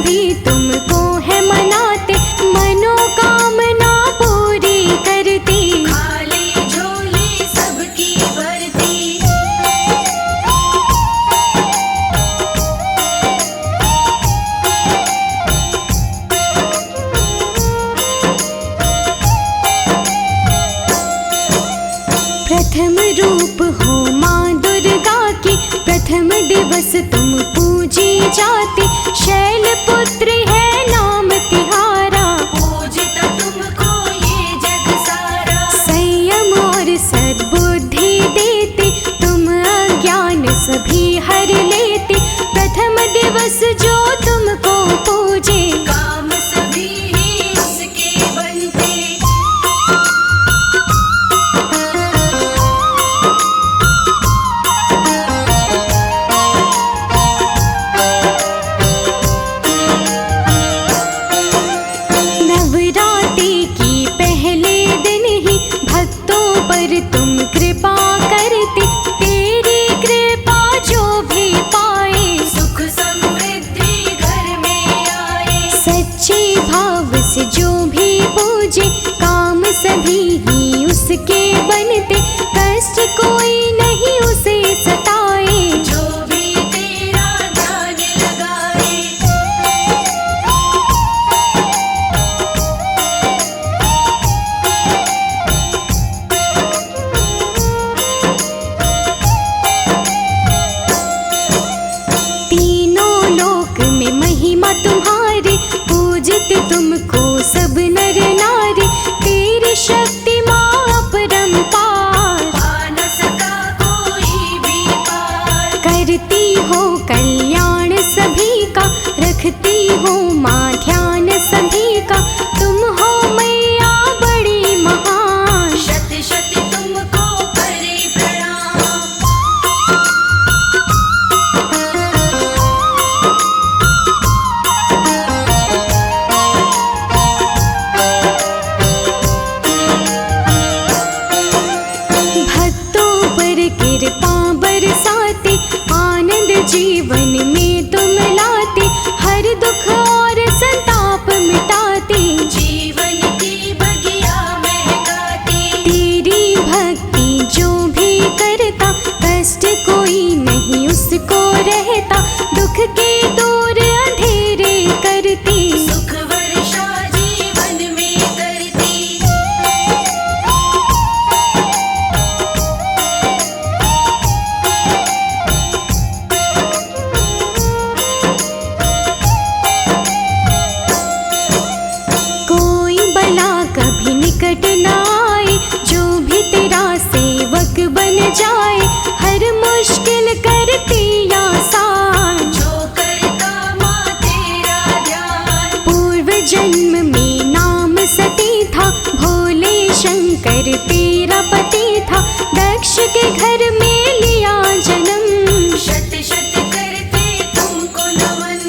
सभी तुमको है मनाते, मनोकामना पूरी करती, खाली झोली सबकी भरती। प्रथम रूप हो माँ दुर्गा की, प्रथम दिवस तुम पूजी जाती, शैलपुत्री है नाम तिहारा, पूजता तुमको ये जग सारा। संयम और सद्बुद्धि देती, तुम अज्ञान सभी हर लेती, प्रथम दिवस जो तुमको पूजे, काम सभी ही उसके बनते। नवरात्रि की पहले दिन ही भक्तों पर तुम कृपा करती, तेरी कृपा जो भी पाए, सुख समृद्धि घर में आए। सच्चे भाव से जो भी पूजे, काम सभी ही उसके बनते, कष्ट कोई नहीं उसे सताए, जो भी तेरा ध्यान लगाए। तीनों लोक में महिमा तुम्हारी, पूजते तुमको सब नर नारी, तेरी शक्ति माँ अपरंपार, पा न सका कोई भी पार। करती हो कल्याण सभी का, रखती हो माँ ध्यान सभी का, तुम हो मैया बड़ी महान, शत शत तुमको करे प्रणाम। भक्तों पर कृपा बरसाते, आनंद जीवन में तुम लाते, हर दुख और संताप मिटाते, जीवन की बगिया महकाती। तेरी भक्ति जो भी करता, कष्ट कोई नहीं उसको रहता, दुख के दूर अंधेरे करती, सुख वर्षा जीवन में करती। कोई बला कभी निकट न आए, जो भी तेरा सेवक बन जाए, हर मुश्किल करती आसान, जो करता माँ तेरा ध्यान। पूर्व जन्म में नाम सती था, भोले शंकर तेरा पति था, दक्ष के घर में लिया जन्म, शत शत करते तुमको नमन।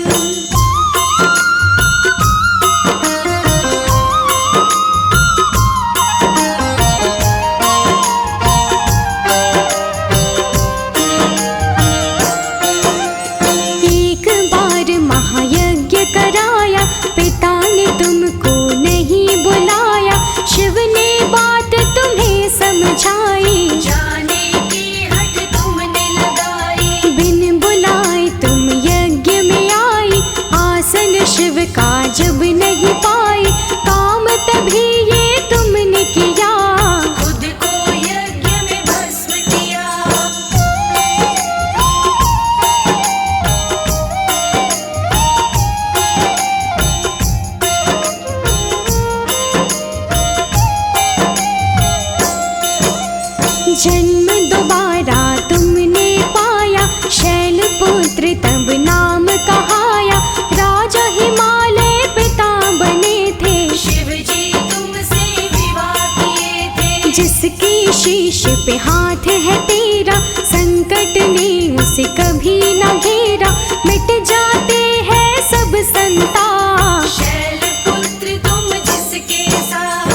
एक बार महायज्ञ कराया, पिता ने तुमको नहीं बुलाया, शिव ने बात तुम्हें समझाई, जाने की हट तुमने लगाई। बिन बुलाए तुम यज्ञ में आई, आसन शिव का जब नहीं पाई, काम तभी ये तुमने किया, खुद को यज्ञ में भस्म किया। जन्म दोबारा तुमने पाया, शैलपुत्र तब नाम कहाया, राजा हिमालय पिता बने थे, शिव जी तुमसे विवाह किए थे। जिसके शीश पे हाथ है तेरा, संकट ने उसे कभी न घेरा, मिट जाते हैं सब संताप, शैलपुत्र तुम जिसके साथ।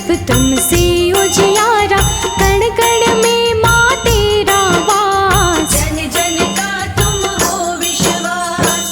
तरफ तुमसे उजियारा, कण कण में माँ तेरा वास। जन जन का तुम हो विश्वास।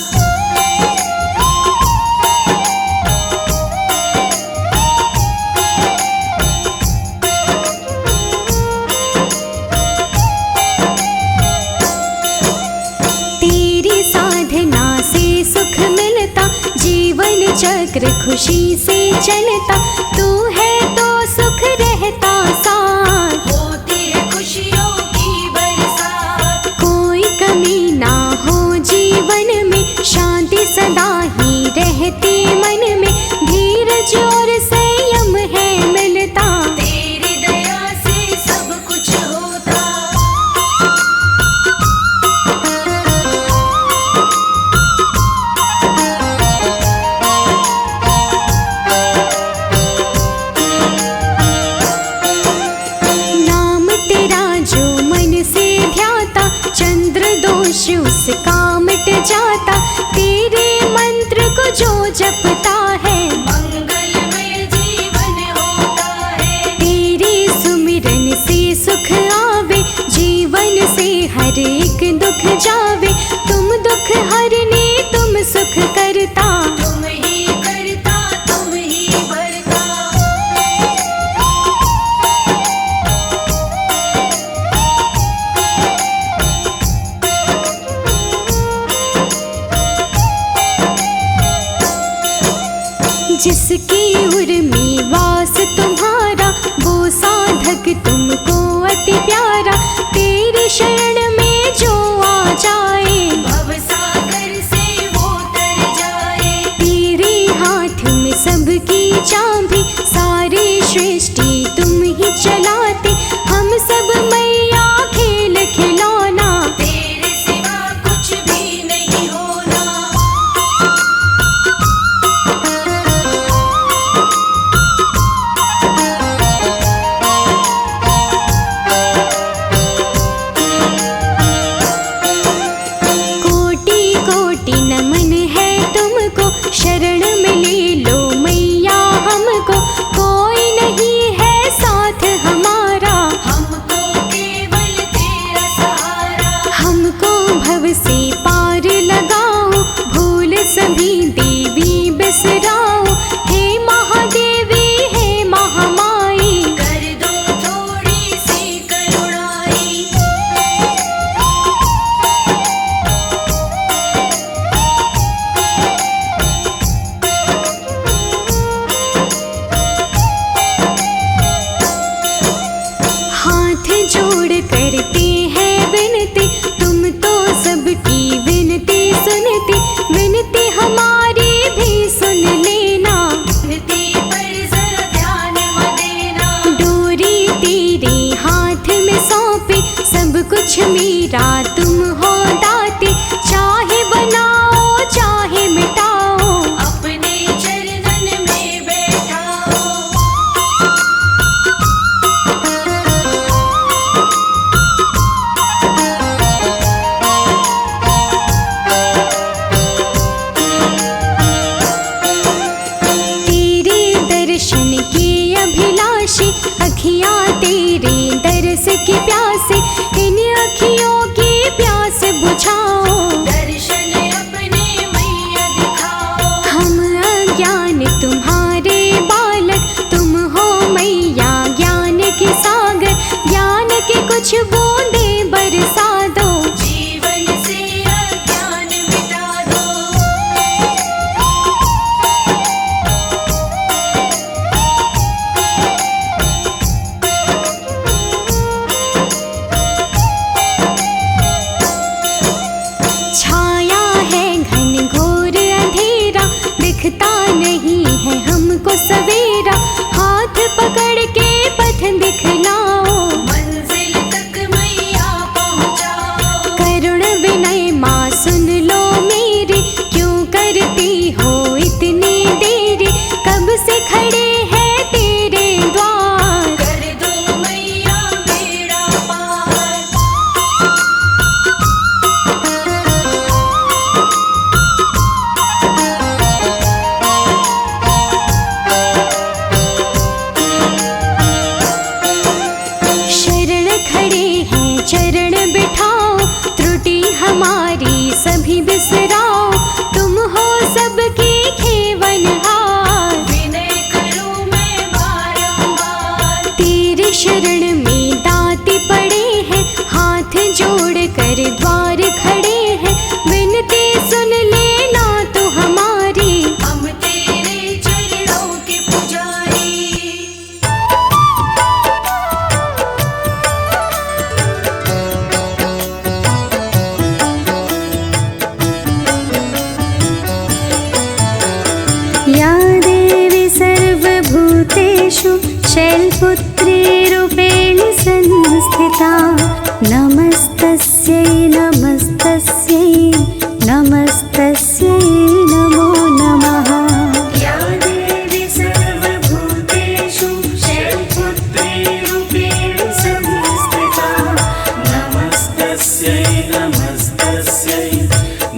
तेरी साधना से सुख मिलता, जीवन चक्र खुशी से चलता, तू है तो सुख रहता साथ। होती है खुशियों की बरसात। कोई कमी ना हो जीवन में, शांति सदा ही रहती मन में, धीरज और संयम है मिलता। तेरी दया से सब कुछ होता। नाम तेरा जो मन से ध्याता, चंद्र दोष उसका मिट जाता, तेरे मंत्र को जो जपता है, मंगलमय जीवन होता है। तेरे सुमिरन से सुख आवे, जीवन से हर एक दुख जावे, तुम दुख हरने तुम सुख करता। तुम ही करता, तुम ही भरता। जिसकी उर्मी वास तुम्हारा, वो साधक तुमको अति प्यारा, तेरे शरण में जो आ जाए, भवसागर से वो तर जाए। तेरे हाथ में सबकी चाबी, सारी सृष्टि तुम ही चलाते, हम सब मैया खेल खिलौना। तेरे सिवा कुछ भी नहीं होना। कोटि कोटि नमन है तुमको, शरण में ले लो मैया हमको, कोई नहीं है साथ हमारा, हमको केवल तेरा सहारा। हमको भव से पार लगाओ, भूल सभी देवी बिसराओ, हे महादेवी हे महामाई। कर दो थोड़ी सी करुणाई। हाथ जोड़ करते हैं विनती, तुम तो सबकी विनती सुनती, विनती हमारी भी सुन लेना। विनती पर जरा ध्यान मत देना। डोरी तेरे हाथ में सौंपे, सब कुछ मेरा तुम हो दाते, चाहे बनाओ चाहे मिटाओ। अपने चरणन में बैठाओ। तेरे दर्शन के अभिलाषी, अखियाँ तेरे दर्श की प्यासे, इन अखियों की सर्वभूतेषु शैलपुत्रीरूपेण संस्थिता नमस्तस्यै नमस्तस्यै नमस्तस्यै नमो नमः। या देवी सर्वभूतेषु शैलपुत्रीरूपेण संस्थिता नमस्तस्यै नमस्तस्यै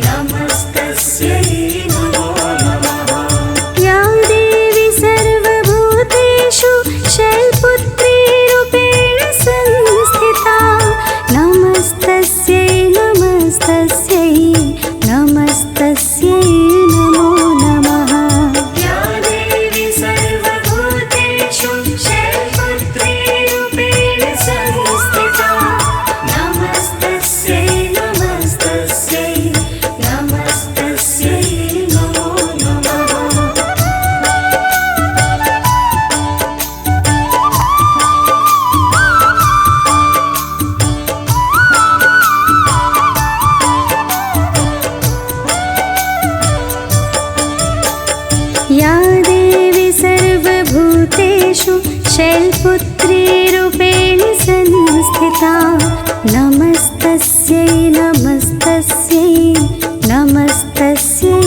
नमस्तस्यै नमो नमः। या देवी सर्वभूतेषु शैलपुत्रीरूपेण संस्थिता नमस्तस्यै नमस्तस्यै नमस्तस्यै नमो नमः। या देवी सर्वभूतेषु शैलपुत्रीरूपेण संस्थिता नमस्तस्यै नमस्तस्यै नमस्तस्यै नमो नमः। या देवी सर्वभूतेषु शैलपुत्रीरूपेण संस्थिता नमस्तस्यै नमस्तस्यै नमस्तस्यै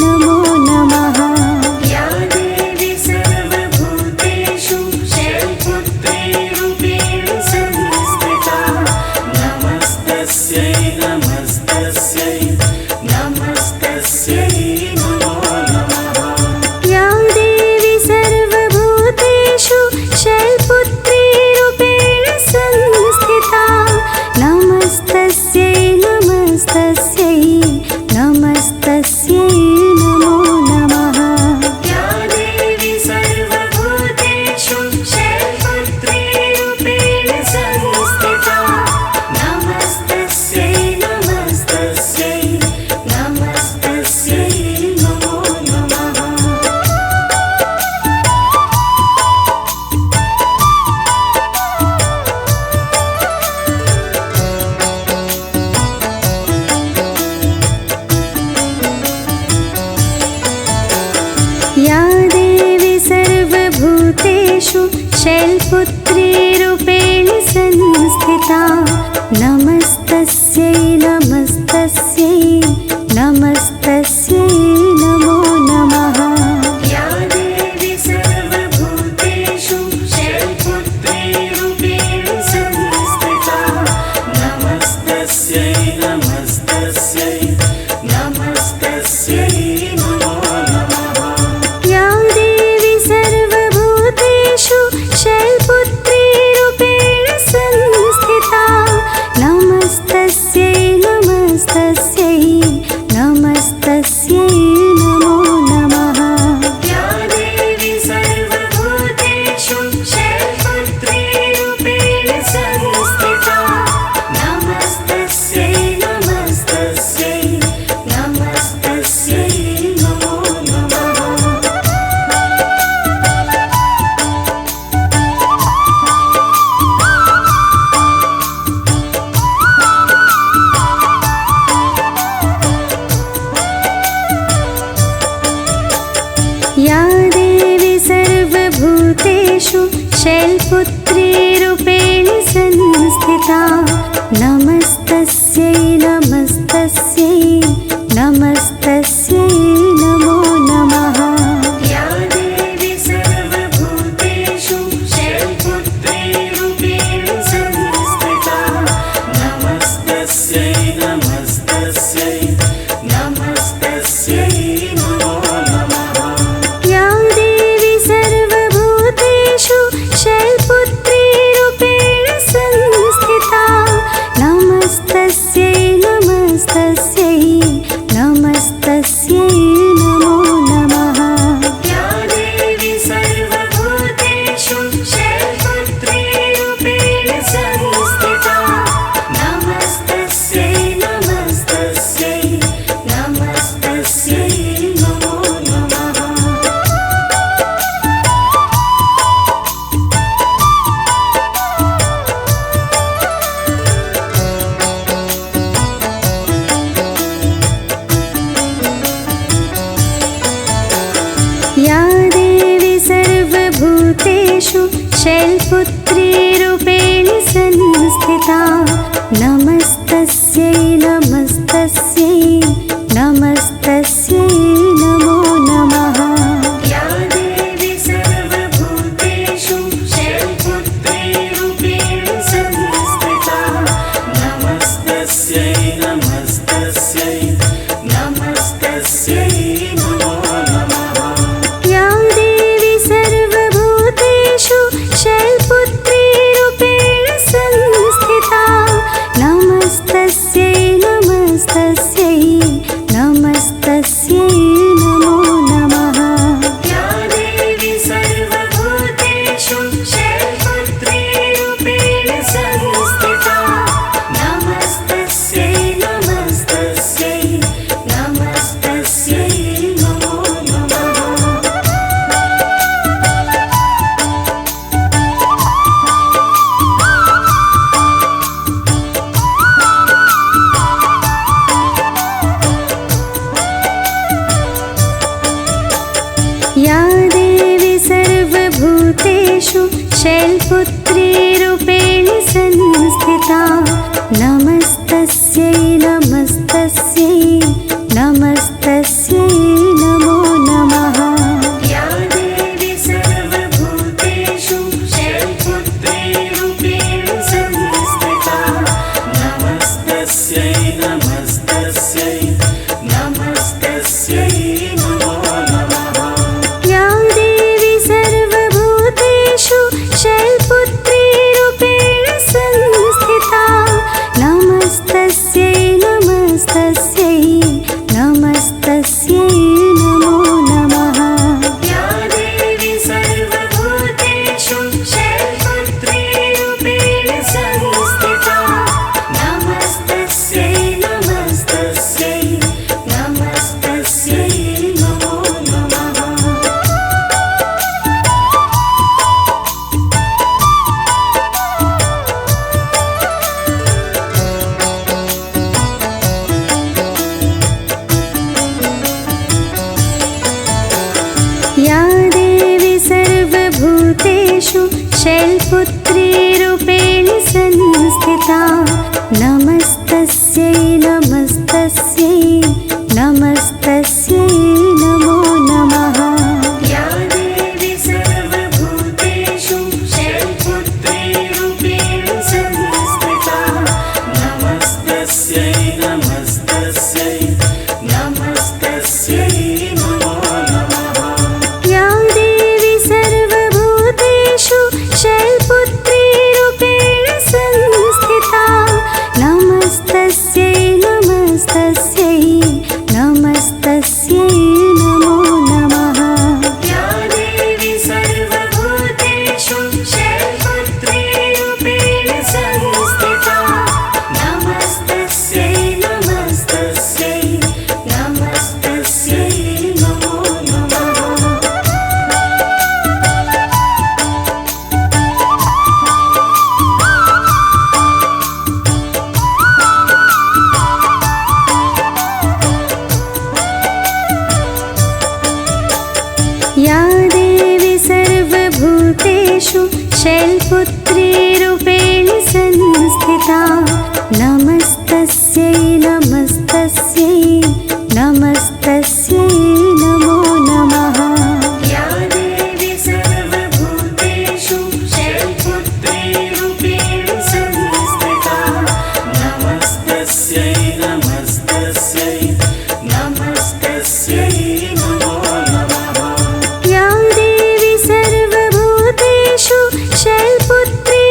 नमो नमः। या देवी सर्वभूतेषु शैलपुत्रीरूपेण संस्थिता नमस्तस्यै नमस्तस्यै नमस्तस्यै नमो नमः। या देवी सर्वभूतेषु शैलपुत्रीरूपेण संस्थिता नमस्तस्यै नमस्तस्यै नमस्तस्यै नमो नमः। या देवी सर्वभूतेषु शैलपुत्रीरूपेण संस्थिता नमस्तस्यै नमस्तस्यै नमस्तस्यै नमो नमः। या देवी सर्वभूतेषु शैलपुत्रीरूपेण संस्थिता नमस्तस्यै नमस्तस्यै नमस्तस्यै नमो नमः। या देवी सर्वभूतेषु शैलपुत्रीरूपेण संस्थिता नमस्तस्यै नमस्तस्यै नमस्तस्यै नमो नमः। या देवी सर्वभूतेषु शैलपुत्रीरूपेण संस्थिता नमस्तस्यै नमस्तस्यै नमस्तस्यै नमो नमः। या देवी सर्वभूतेषु शैलपुत्रीरूपेण संस्थिता नमस्तस्यै नमस्तस्यै नमस्तस्यै नमो नमः। या देवी सर्वभूतेषु शैलपुत्रीरूपेण संस्थिता नमस्तस्यै नमस्तस्यै नमस्तस्यै नमो नमः। या देवी सर्वभूतेषु शैलपुत्रीरूपेण संस्थिता नमस्तस्यै नमस्तस्यै नमस्तस्यै नमो नमः। या देवी सर्वभूतेषु शैलपुत्रीरूपेण संस्थिता नमस्तस्यै नमस्तस्यै नमस्तस्यै नमो नमः। या देवी सर्वभूतेषु शैलपुत्रीरूपेण संस्थिता नमस्तस्यै नमस्तस्यै नमस्तस्यै नमो नमः। या देवी सर्वभूतेषु शैलपुत्री रूपेण संस्थिता नमस्तस्यै नमस्तस्यै नमस्तस्यै नमो नमः। या देवी सर्वभूतेषु शैलपुत्री रूपेण संस्थिता नमस्तस्यै नमस्तस्यै नमस्तस्यै नमो नमः। या देवी सर्वभूतेषु शैलपुत्री रूपेण संस्थिता नमस्तस्यै नमस्तस्यै नमस्तस्यै नमो नमः। या देवी सर्वभूतेषु शैलपुत्री रूपेण संस्थिता नमस्तस्यै नमस्तस्यै नमस्तस्यै नमो नमः। या देवी सर्वभूतेषु शैलपुत्री रूपेण संस्थिता नमस्तस्यै नमस्तस्यै नमस्तस्यै नमो नमः। या देवी सर्वभूतेषु शैलपुत्री रूपेण संस्थिता नमस्तस्यै नमस्तस्यै नमस्तस्यै नमो नमः। या देवी सर्वभूतेषु शैलपुत्री रूपेण संस्थिता नमस्तस्यै नमस्तस्यै नमस्तस्यै नमो नमः। या देवी सर्वभूतेषु शैलपुत्री रूपेण संस्थिता नमस्तस्यै नमस्तस्यै नमस्तस्यै नमो नमः। या देवी सर्वभूतेषु शैलपुत्री रूपेण संस्थिता नमस्तस्यै नमस्तस्यै नमस्तस्यै नमो नमः। या देवी सर्वभूतेषु शैलपुत्री रूपेण संस्थिता नमस्तस्यै नमस्तस्यै नमस्तस्यै नमो नमः। या देवी सर्वभूतेषु शैलपुत्री रूपेण संस्थिता नमस्तस्यै नमस्तस्यै नमस्तस्यै नमो नमः। या देवी सर्वभूतेषु शैलपुत्री रूपेण संस्थिता नमस्तस्यै नमस्तस्यै नमस्तस्यै नमो नमः। या देवी सर्वभूतेषु शैलपुत्री रूपेण संस्थिता नमस्तस्यै नमस्तस्यै नमस्तस्यै नमो नमः। या देवी सर्वभूतेषु शैलपुत्री रूपेण संस्थिता नमस्तस्यै नमस्तस्यै नमस्तस्यै नमो नमः। या देवी सर्वभूतेषु शैलपुत्री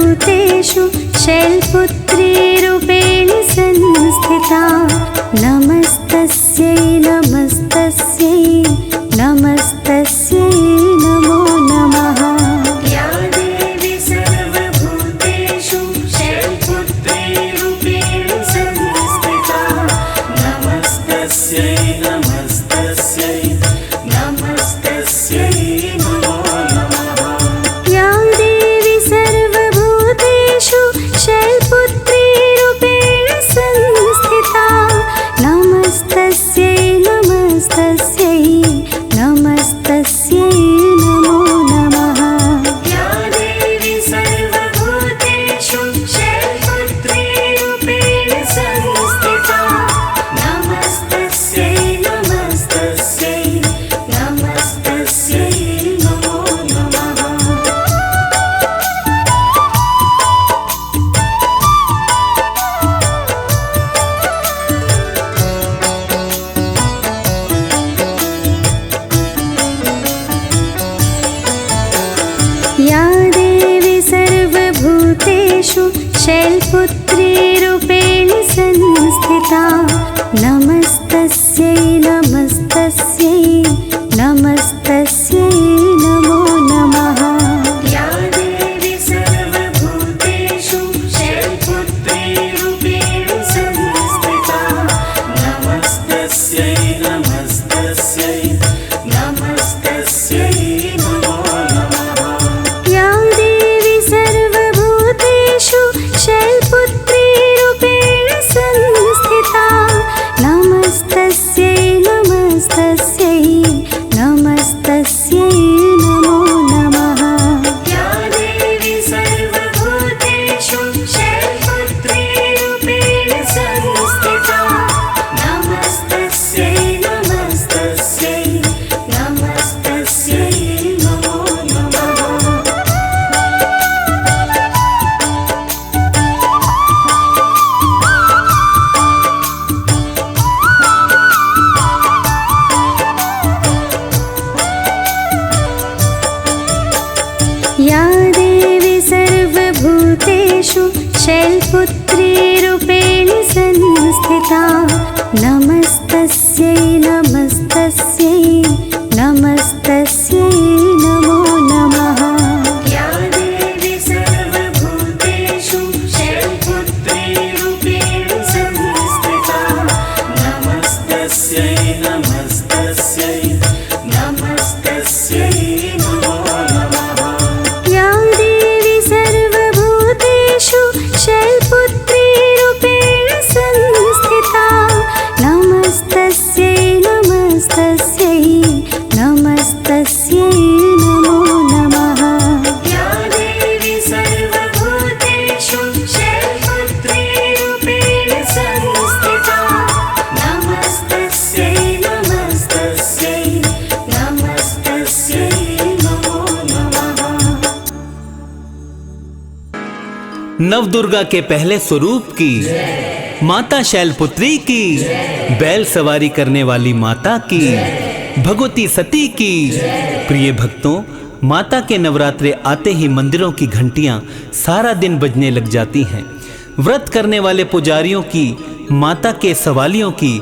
सर्वभूतेषु शैलपुत्री रूपेण संस्थिता नमस्तस्यै नमस्तस्यै नमस्तस्यै नमो नमः। या देवी सर्वभूतेषु शैलपुत्री रूपेण संस्थिता नमस्तस्यै नमस्तस्यै नमस्तस्यै नमो नमः। या देवी सर्वभूतेषु शैलपुत्री रूपेण संस्थिता नमस्तस्यै नमस्तस्यै नमस्तस्यै नमो नमः। या देवी सर्वभूतेषु शैलपुत्री रूपेण संस्थिता नमस्तस्यै नमस्तस्यै नमस्तस्यै नमो नमः। या देवी सर्वभूतेषु शैलपुत्री रूपेण संस्थिता नमस्तस्यै नमस्तस्यै नमस्तस्यै नमो नमः। या देवी सर्वभूतेषु शैलपुत्री रूपेण संस्थिता नमस्तस्यै नमस्तस्यै नमस्तस्यै नमो नमः। या देवी सर्वभूतेषु शैलपुत्री रूपेण संस्थिता नमस्तस्यै नमस्तस्यै नमस्तस्यै नमो नमः। या देवी सर्वभूतेषु शैलपुत्री रूपेण संस्थिता नमस्तस्यै नमस्तस्यै नमस्तस्यै नमो नमः। या देवी सर्वभूतेषु शैलपुत्री रूपेण संस्थिता नमस्तस्यै नमस्तस्यै नमस्तस्यै नमो नमः। या देवी सर्वभूतेषु शैलपुत्री रूपेण संस्थिता नमस्तस्यै नमस्तस्यै नमस्तस्यै नमो नमः। या देवी सर्वभूतेषु शैलपुत्री रूपेण संस्थिता नमस्तस्यै नमस्तस्यै नमस्तस्यै नमो नमः। या देवी सर्वभूतेषु शैलपुत्री रूपेण संस्थिता नमस्तस्यै नमस्तस्यै नमस्तस्यै नमो नमः। नवदुर्गा के पहले स्वरूप की माता शैलपुत्री की बैल सवारी करने वाली माता की भगवती सती की। प्रिय भक्तों, माता के नवरात्रे आते ही मंदिरों की घंटियां सारा दिन बजने लग जाती हैं। व्रत करने वाले पुजारियों की माता के सवालियों की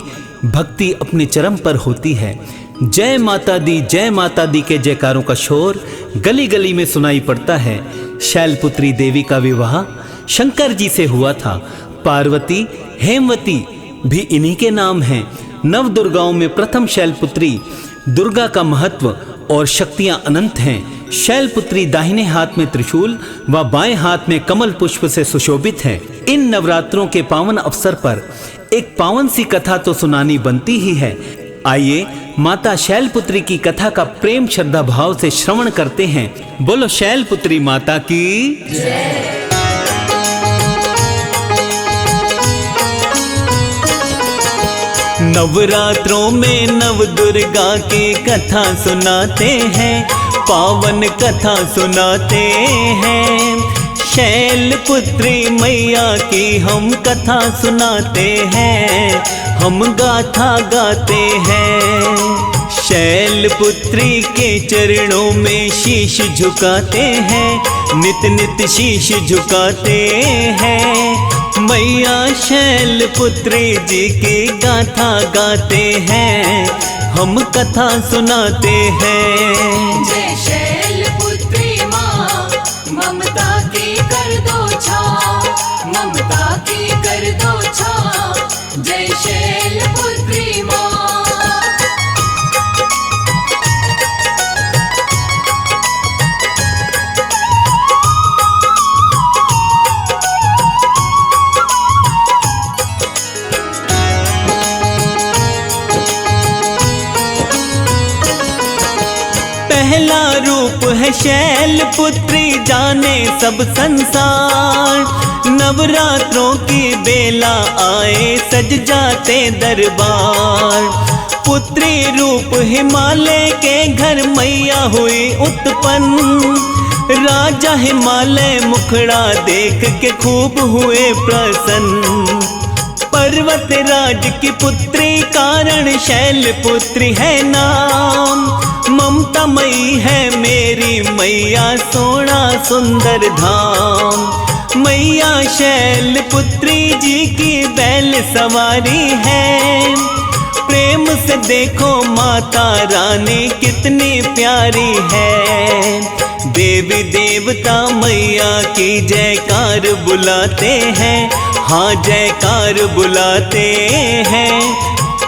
भक्ति अपने चरम पर होती है। जय माता दी के जयकारों का शोर गली गली में सुनाई पड़ता है। शैलपुत्री देवी का विवाह शंकर जी से हुआ था। पार्वती, हेमवती भी इन्हीं के नाम हैं। नव दुर्गाओं में प्रथम शैलपुत्री दुर्गा का महत्व और शक्तियां अनंत हैं। शैलपुत्री दाहिने हाथ में त्रिशूल व बाएं हाथ में कमल पुष्प से सुशोभित है। इन नवरात्रों के पावन अवसर पर एक पावन सी कथा तो सुनानी बनती ही है। आइए माता शैलपुत्री की कथा का प्रेम श्रद्धा भाव से श्रवण करते हैं। बोलो शैलपुत्री माता की जय। नवरात्रों में नव दुर्गा की कथा सुनाते हैं, पावन कथा सुनाते हैं। शैलपुत्री मैया की हम कथा सुनाते हैं, हम गाथा गाते हैं। शैलपुत्री के चरणों में शीश झुकाते हैं, नित नित शीश झुकाते हैं। मैया शैलपुत्री जी की गाथा गाते हैं, हम कथा सुनाते हैं। जय शैलपुत्री माँ, ममता की कर दो छाँव, ममता की कर दो छाँव। जय शैलपुत्री माँ। पहला रूप है शैलपुत्री जाने सब संसार, नवरात्रों की बेला आए सज जाते दरबार। पुत्री रूप हिमालय के घर मैया हुई उत्पन्न, राजा हिमालय मुखड़ा देख के खूब हुए प्रसन्न। पर्वत राज की पुत्री कारण शैलपुत्री है नाम, ममता मई है मेरी मैया सोना सुंदर धाम। मैया शैलपुत्री जी की बैल सवारी है, प्रेम से देखो माता रानी कितनी प्यारी है। देवी देवता मैया की जयकार बुलाते हैं, हाँ जयकार बुलाते हैं।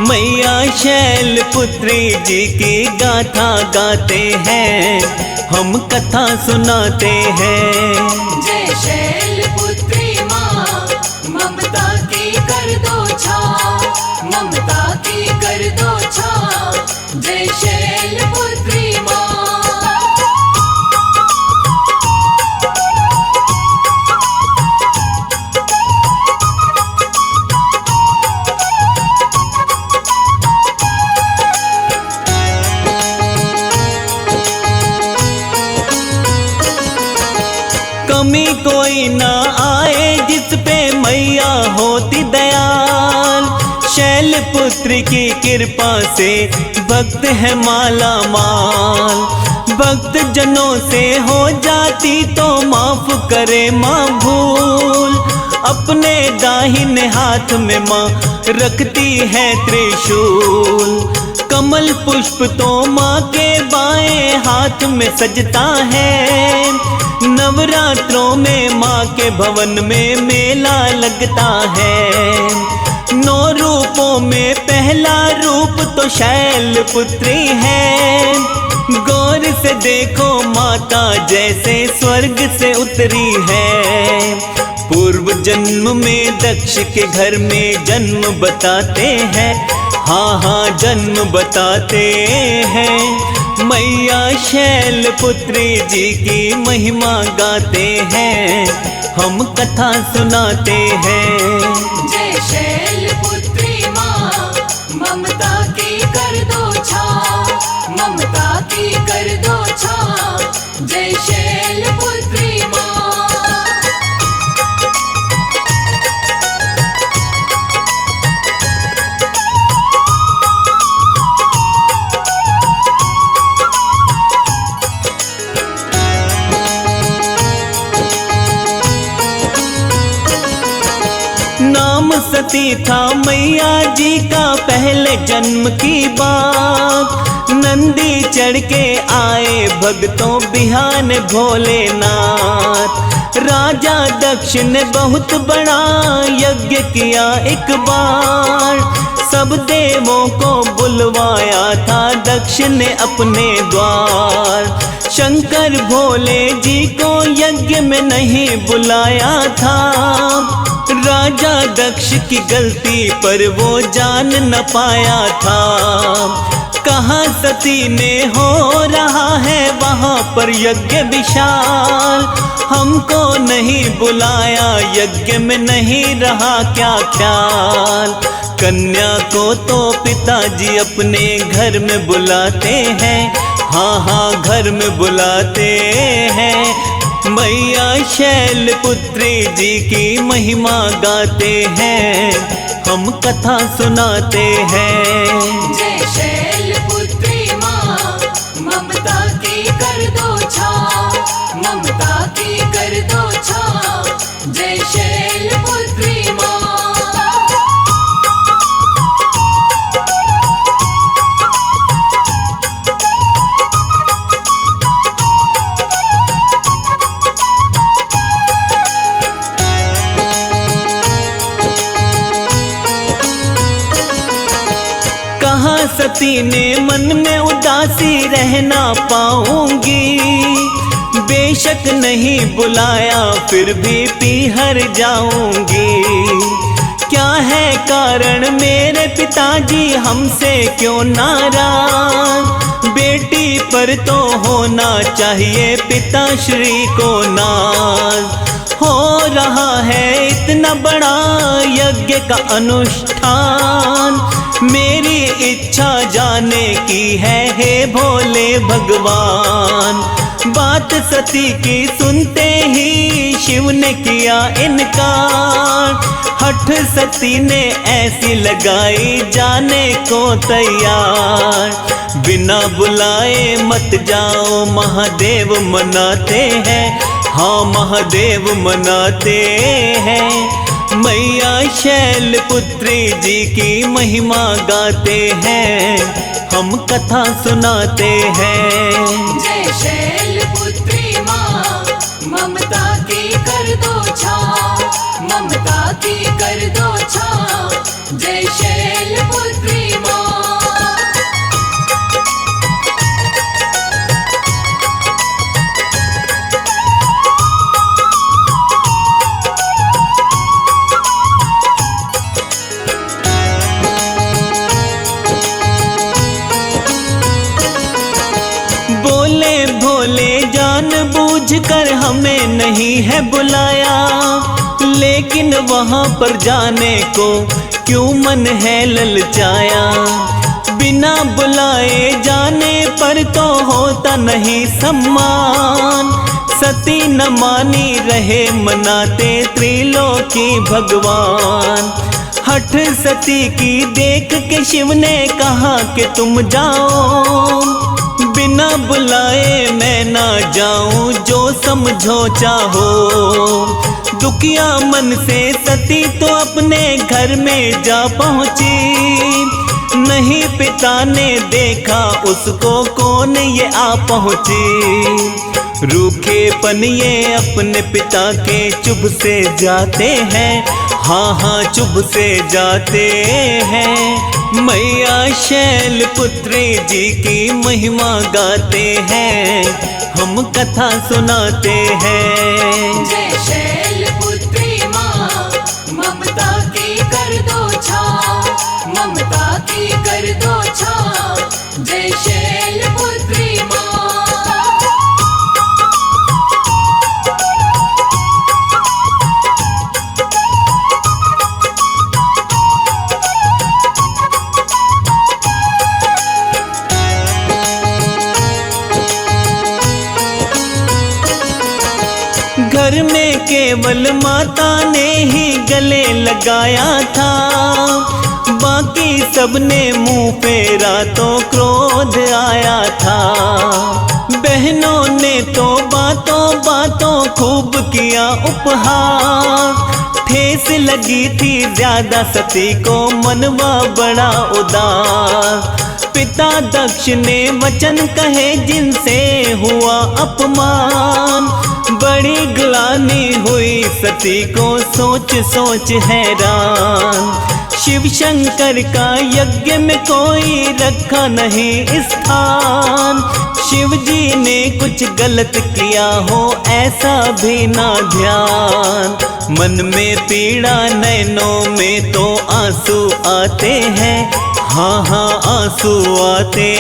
मैया शैलपुत्री जी की गाथा गाते हैं, हम कथा सुनाते हैं। जय शैलपुत्री माँ, ममता की कर दो छाँव, ममता की कर दो छाँव। जय शैलपुत्री माँ। कमी कोई ना आए जिस पे मैया होती दयाल, शैलपुत्री की कृपा से भक्त है माला माल। भक्त जनों से हो जाती तो माफ करे माँ भूल, अपने दाहिने हाथ में माँ रखती है त्रिशूल। कमल पुष्प तो माँ के बाएं हाथ में सजता है, नवरात्रों में माँ के भवन में मेला लगता है। 9 रूपों में पहला रूप तो शैलपुत्री है, गौर से देखो माता जैसे स्वर्ग से उतरी है। पूर्व जन्म में दक्ष के घर में जन्म बताते हैं, हाँ हाँ जन्म बताते हैं। मैया शैलपुत्री जी की महिमा गाते हैं, हम कथा सुनाते हैं। जय शैलपुत्री माँ, ममता की कर दो छाँव, ममता की कर दो छाँव। जय शैलपुत्री माँ। नाम सती था मैया जी का पहले जन्म की बात, नंदी चढ़ के आए भक्तों बिहान भोलेनाथ। राजा दक्ष ने बहुत बड़ा यज्ञ किया एक बार, सब देवों को बुलवाया था दक्ष ने अपने द्वार। शंकर भोले जी को यज्ञ में नहीं बुलाया था, राजा दक्ष की गलती पर वो जान न पाया था। कहाँ सती ने हो रहा है वहाँ पर यज्ञ विशाल, हमको नहीं बुलाया यज्ञ में नहीं रहा क्या ख्याल। कन्या को तो पिताजी अपने घर में बुलाते हैं, हाँ हाँ घर में बुलाते हैं। मैया शैलपुत्री जी की महिमा गाते हैं, हम कथा सुनाते हैं। जय शैलपुत्री ममता की कर दो छाँव, जय शैलपुत्री माँ। कहा सती ने मन में उदासी रह ना पाऊंगी, बेशक नहीं बुलाया फिर भी पीहर जाऊंगी। क्या है कारण मेरे पिताजी हमसे क्यों नाराज, बेटी पर तो होना चाहिए पिताश्री को नाज। हो रहा है इतना बड़ा यज्ञ का अनुष्ठान, मेरी इच्छा जाने की है हे भोले भगवान। बात सती की सुनते ही शिव ने किया इनकार, हठ सती ने ऐसी लगाई जाने को तैयार। बिना बुलाए मत जाओ महादेव मनाते हैं, हाँ महादेव मनाते हैं। मैया शैलपुत्री जी की महिमा गाते हैं, हम कथा सुनाते हैं। जय शैलपुत्री माँ, ममता की कर दो छाँव, ममता की कर दो छाँव, जय शैलपुत्री माँ। भोले जानबूझकर हमें नहीं है बुलाया, लेकिन वहाँ पर जाने को क्यों मन है ललचाया। बिना बुलाए जाने पर तो होता नहीं सम्मान, सती न मानी रहे मनाते त्रिलोकी भगवान। हठ सती की देख के शिव ने कहा कि तुम जाओ, बिना बुलाए मैं ना जाऊं, जो समझो चाहो। दुखिया मन से सती तो अपने घर में जा पहुंची, नहीं पिता ने देखा उसको कौन ये आ पहुंची। रूखेपन ये अपने पिता के चुभ से जाते हैं, हाँ हाँ चुभ से जाते हैं। मैया शैलपुत्री जी की महिमा गाते हैं, हम कथा सुनाते हैं। जय शैलपुत्री माँ, ममता की कर दो छाँव, ममता की कर दो छाँव, जय शैलपुत्री माँ। घर में केवल माता ने ही गले लगाया था, बाकी सबने मुंह फेरा तो क्रोध आया था। बहनों ने तो बातों बातों खूब किया उपहार, ठेस लगी थी ज्यादा सती को मनवा बड़ा उदास। पिता दक्ष ने वचन कहे जिनसे हुआ अपमान, बड़ी ग्लानि हुई सती को सोच सोच हैरान। शिव शंकर का यज्ञ में कोई रखा नहीं स्थान, शिव जी ने कुछ गलत किया हो ऐसा भी ना ध्यान। मन में पीड़ा नैनों में तो आंसू आते हैं, हाँ हाँ आंसू आते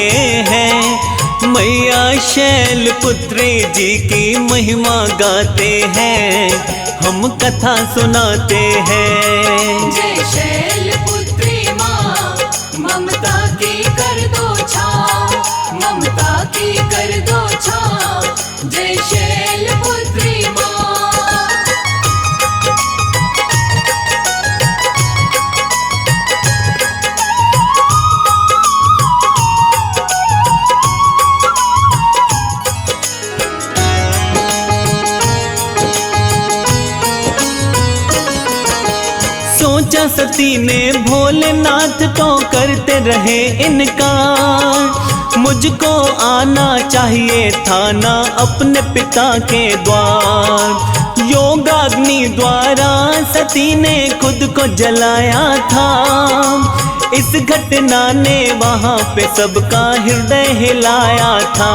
हैं। मैया शैलपुत्री जी की महिमा गाते हैं, हम कथा सुनाते हैं। जय शैलपुत्री माँ, ममता की कर दो छाँव, ममता की कर दो छाँव, जय शैलपुत्री माँ। सोचा सती ने भोलेनाथ तो करते रहे इनकार, मुझको आना चाहिए था ना अपने पिता के द्वार। योगाग्नि द्वारा सती ने खुद को जलाया था, इस घटना ने वहां पे सबका हृदय हिलाया था।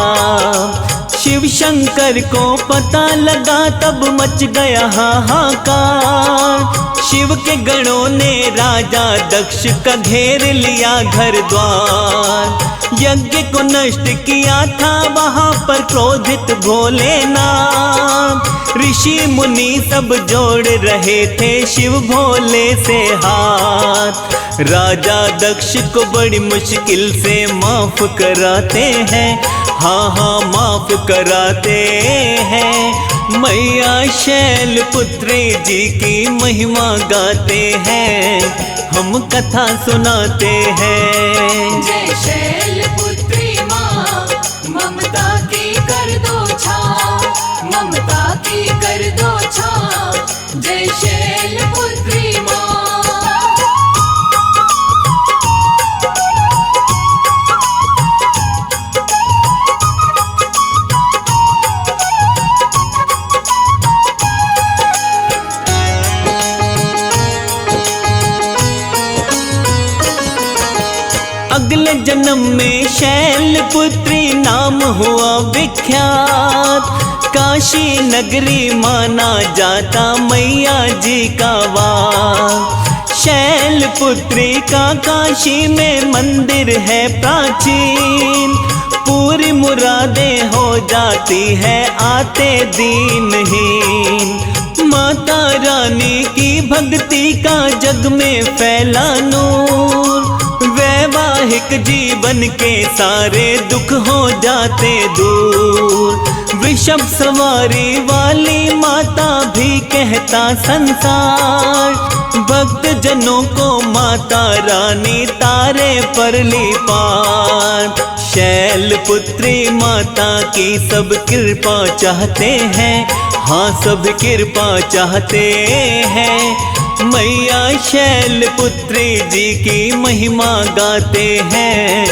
शिव शंकर को पता लगा तब मच गया हाहाकार, शिव के गणों ने राजा दक्ष का घेर लिया घर द्वार। यज्ञ को नष्ट किया था वहां पर क्रोधित भोलेनाथ, ऋषि मुनि सब जोड़ रहे थे शिव भोले से हाथ। राजा दक्ष को बड़ी मुश्किल से माफ कराते हैं, हाँ हाँ माफ कराते हैं। मैया शैलपुत्री जी की महिमा गाते हैं, हम कथा सुनाते हैं। जय शैलपुत्री माँ, ममता की कर दो छाँव, ममता की कर दो छाँव। जय शैलपुत्री माँ। अगले जन्म में शैलपुत्री नाम हुआ विख्यात, काशी नगरी माना जाता मैया जी का वास। शैलपुत्री का काशी में मंदिर है प्राचीन, पूरी मुरादें हो जाती है आते दीनहीन। माता रानी की भक्ति का जग में फैला नूर, वैवाहिक जीवन के सारे दुख हो जाते दूर। वृषभ सवारी वाली माता भी कहता संसार, भक्त जनों को माता रानी तारे पर ली पार। शैलपुत्री माता की सब कृपा चाहते हैं, हाँ सब कृपा चाहते हैं। मैया शैलपुत्री जी की महिमा गाते हैं,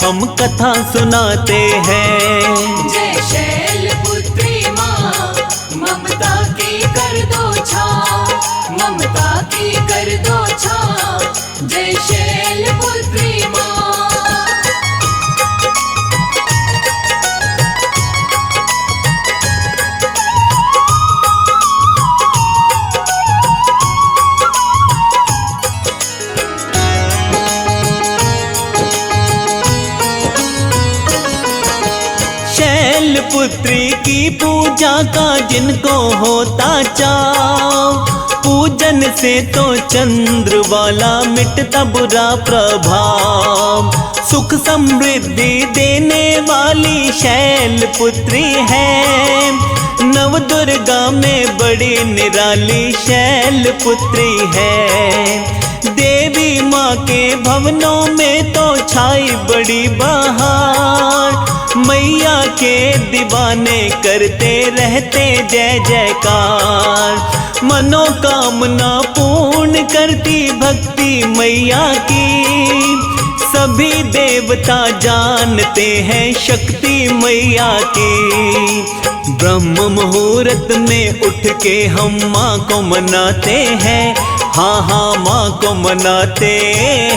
हम कथा सुनाते हैं। जय शैलपुत्री माँ, ममता की कर दो छाँव, ममता की कर दो छाँव। जय शैलपुत्री माँ। शैलपुत्री की पूजा का जिनको होता चाव, पूजन से तो चंद्र वाला मिटता बुरा प्रभाव। सुख समृद्धि देने वाली शैलपुत्री है, नव दुर्गा में बड़ी निराली शैलपुत्री है। देवी माँ के भवनों में तो छाई बड़ी बहार, मैया के दीवाने करते रहते जय जयकार। मनोकामना पूर्ण करती भक्ति मैया की, सभी देवता जानते हैं शक्ति मैया की। ब्रह्म मुहूर्त में उठ के हम माँ को मनाते हैं, हाँ हाँ माँ को मनाते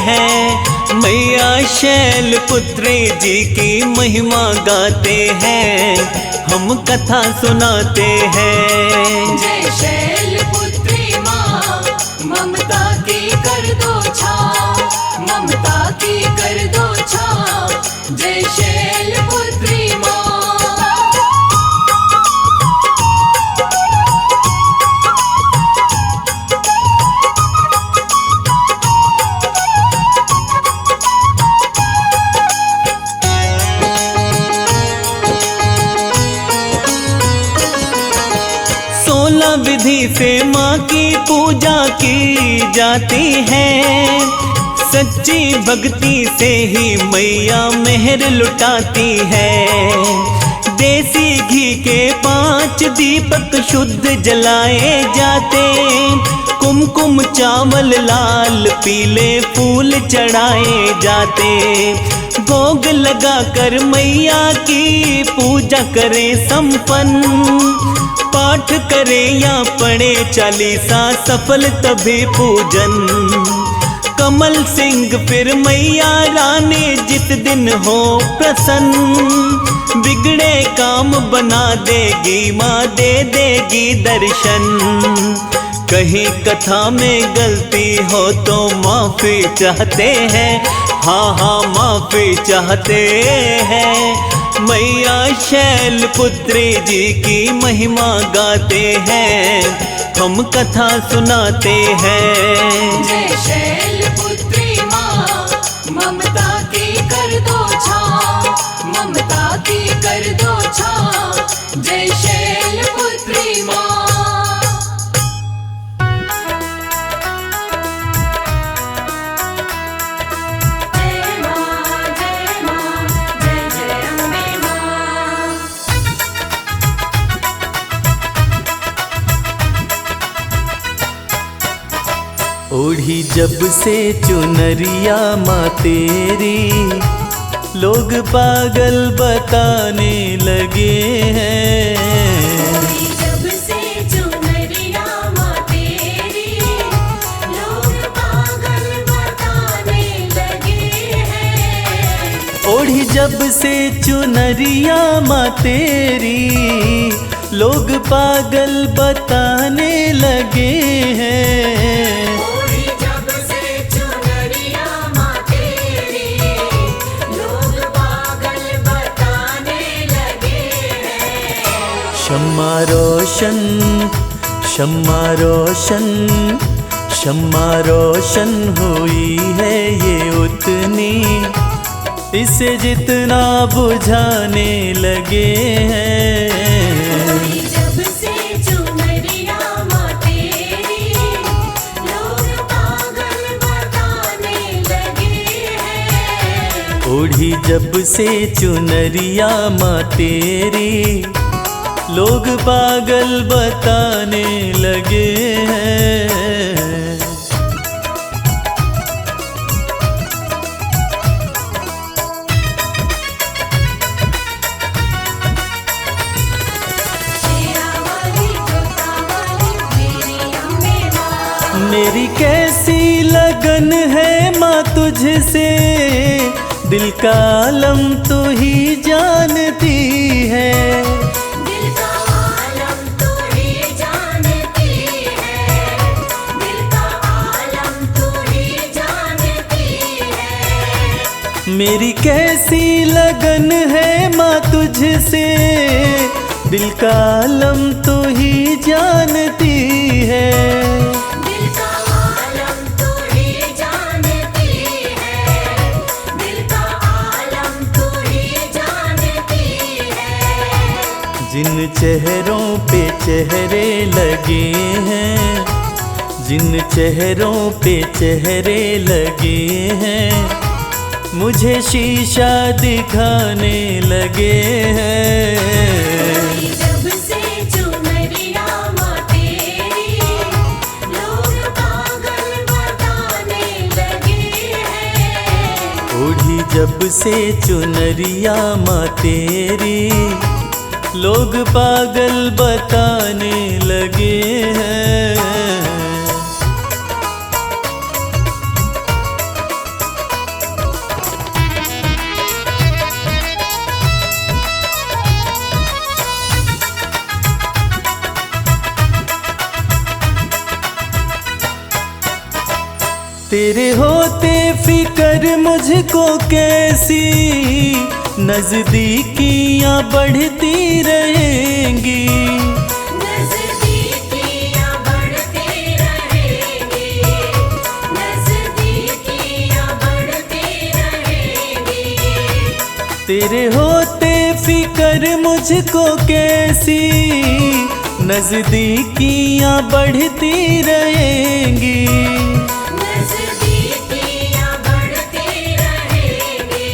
हैं। मैया शैलपुत्री जी की महिमा गाते हैं, हम कथा सुनाते हैं। जय शैलपुत्री माँ, ममता की कर दो छाँव, ममता की कर दो छाँव। जय शैलपुत्री माँ। विधि से माँ की पूजा की जाती है, सच्ची भक्ति से ही मैया मेहर लुटाती है। देसी घी के 5 दीपक शुद्ध जलाए जाते, कुमकुम चावल लाल पीले फूल चढ़ाए जाते, भोग लगा कर मैया की पूजा करे संपन्न, पाठ करे या पढ़े चालीसा सफल तभी पूजन। कमल सिंह फिर मैया रानी जित दिन हो प्रसन्न, बिगड़े काम बना देगी माँ दे देगी दर्शन। कहीं कथा में गलती हो तो माफी चाहते हैं, हाँ हाँ माफी चाहते हैं। मैया शैलपुत्री जी की महिमा गाते हैं, हम कथा सुनाते हैं। जय शैलपुत्री माँ, ममता की कर दो छाँव, ममता की कर दो छाँव। जय शैलपुत्री माँ। जय माँ, जय माँ, जय जय अम्बे माँ। ओढ़ी जब से चुनरिया माँ तेरी, लोग पागल बताने लगे हैं। जब से चुनरिया माँ तेरी, लोग पागल बताने लगे हैं। ओढ़ी जब से चुनरिया माँ तेरी, लोग पागल बताने लगे हैं। ओढ़ी जब से चुनरिया माँ तेरी, लोग पागल बताने लगे हैं। शम्मा रोशन, शम्मा रोशन, शम्मा रोशन हुई है ये उतनी, इसे जितना बुझाने लगे हैं। ओढ़ी जब से चुनरिया माँ तेरी, लोग पागल बताने लगे हैं। ओढ़ी जब से चुनरिया माँ तेरी, लोग पागल बताने लगे हैं। शेरा वाली जोता वाली मेरी अम्बे माँ। मेरी कैसी लगन है माँ तुझसे, दिल का आलम तू ही जानती है। दिल का आलम तू ही जानती है, दिल का आलम तू ही जानती है। मेरी कैसी लगन है माँ तुझसे, दिल का आलम तू ही जानती है। दिल का आलम तू ही जानती है, दिल का आलम तू ही जानती है। जिन चेहरों पे चेहरे लगे हैं, जिन चेहरों पे चेहरे लगे हैं, मुझे शीशा दिखाने लगे हैं। जब से चुनरिया माँ तेरी, लोग पागल बताने लगे हैं। ओढ़ी जब से चुनरिया माँ तेरी, लोग पागल बताने लगे हैं। तेरे होते फिकर मुझको कैसी, नजदीकियां बढ़ती रहेंगी। नजदीकियां बढ़ती रहेंगी, नजदीकियां बढ़ती रहेंगी। तेरे होते फिकर मुझको कैसी, नजदीकियां बढ़ती रहेंगी। नजदीकियां बढ़ती रहेंगी,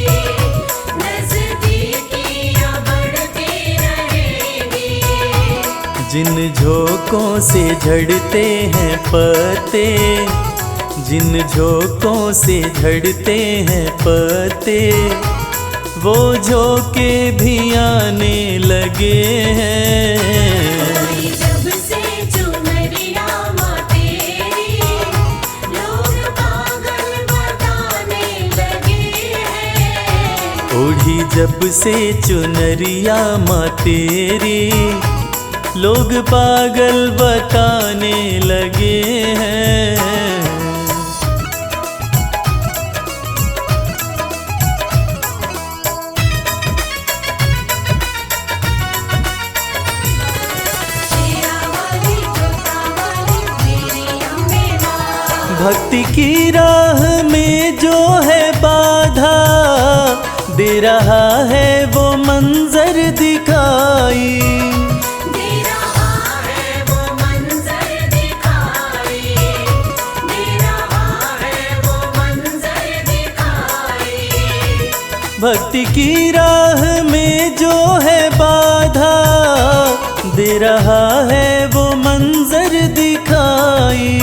नजदीकियां बढ़ती रहेंगी। जिन झोंकों से झड़ते हैं पत्ते, जिन झोंकों से झड़ते हैं पत्ते, वो झोंके भी आने लगे हैं। जब से चुनरिया माँ तेरी, लोग पागल बताने लगे हैं। ओढ़ी जब से चुनरिया माँ तेरी, लोग पागल बताने लगे हैं। भक्ति की राह में जो है बाधा, दे रहा है वो मंजर दिखाई। दे रहा है वो मंजर दिखाई, दे रहा है वो मंजर दिखाई। भक्ति की राह में जो है बाधा, दे रहा है वो मंजर दिखाई।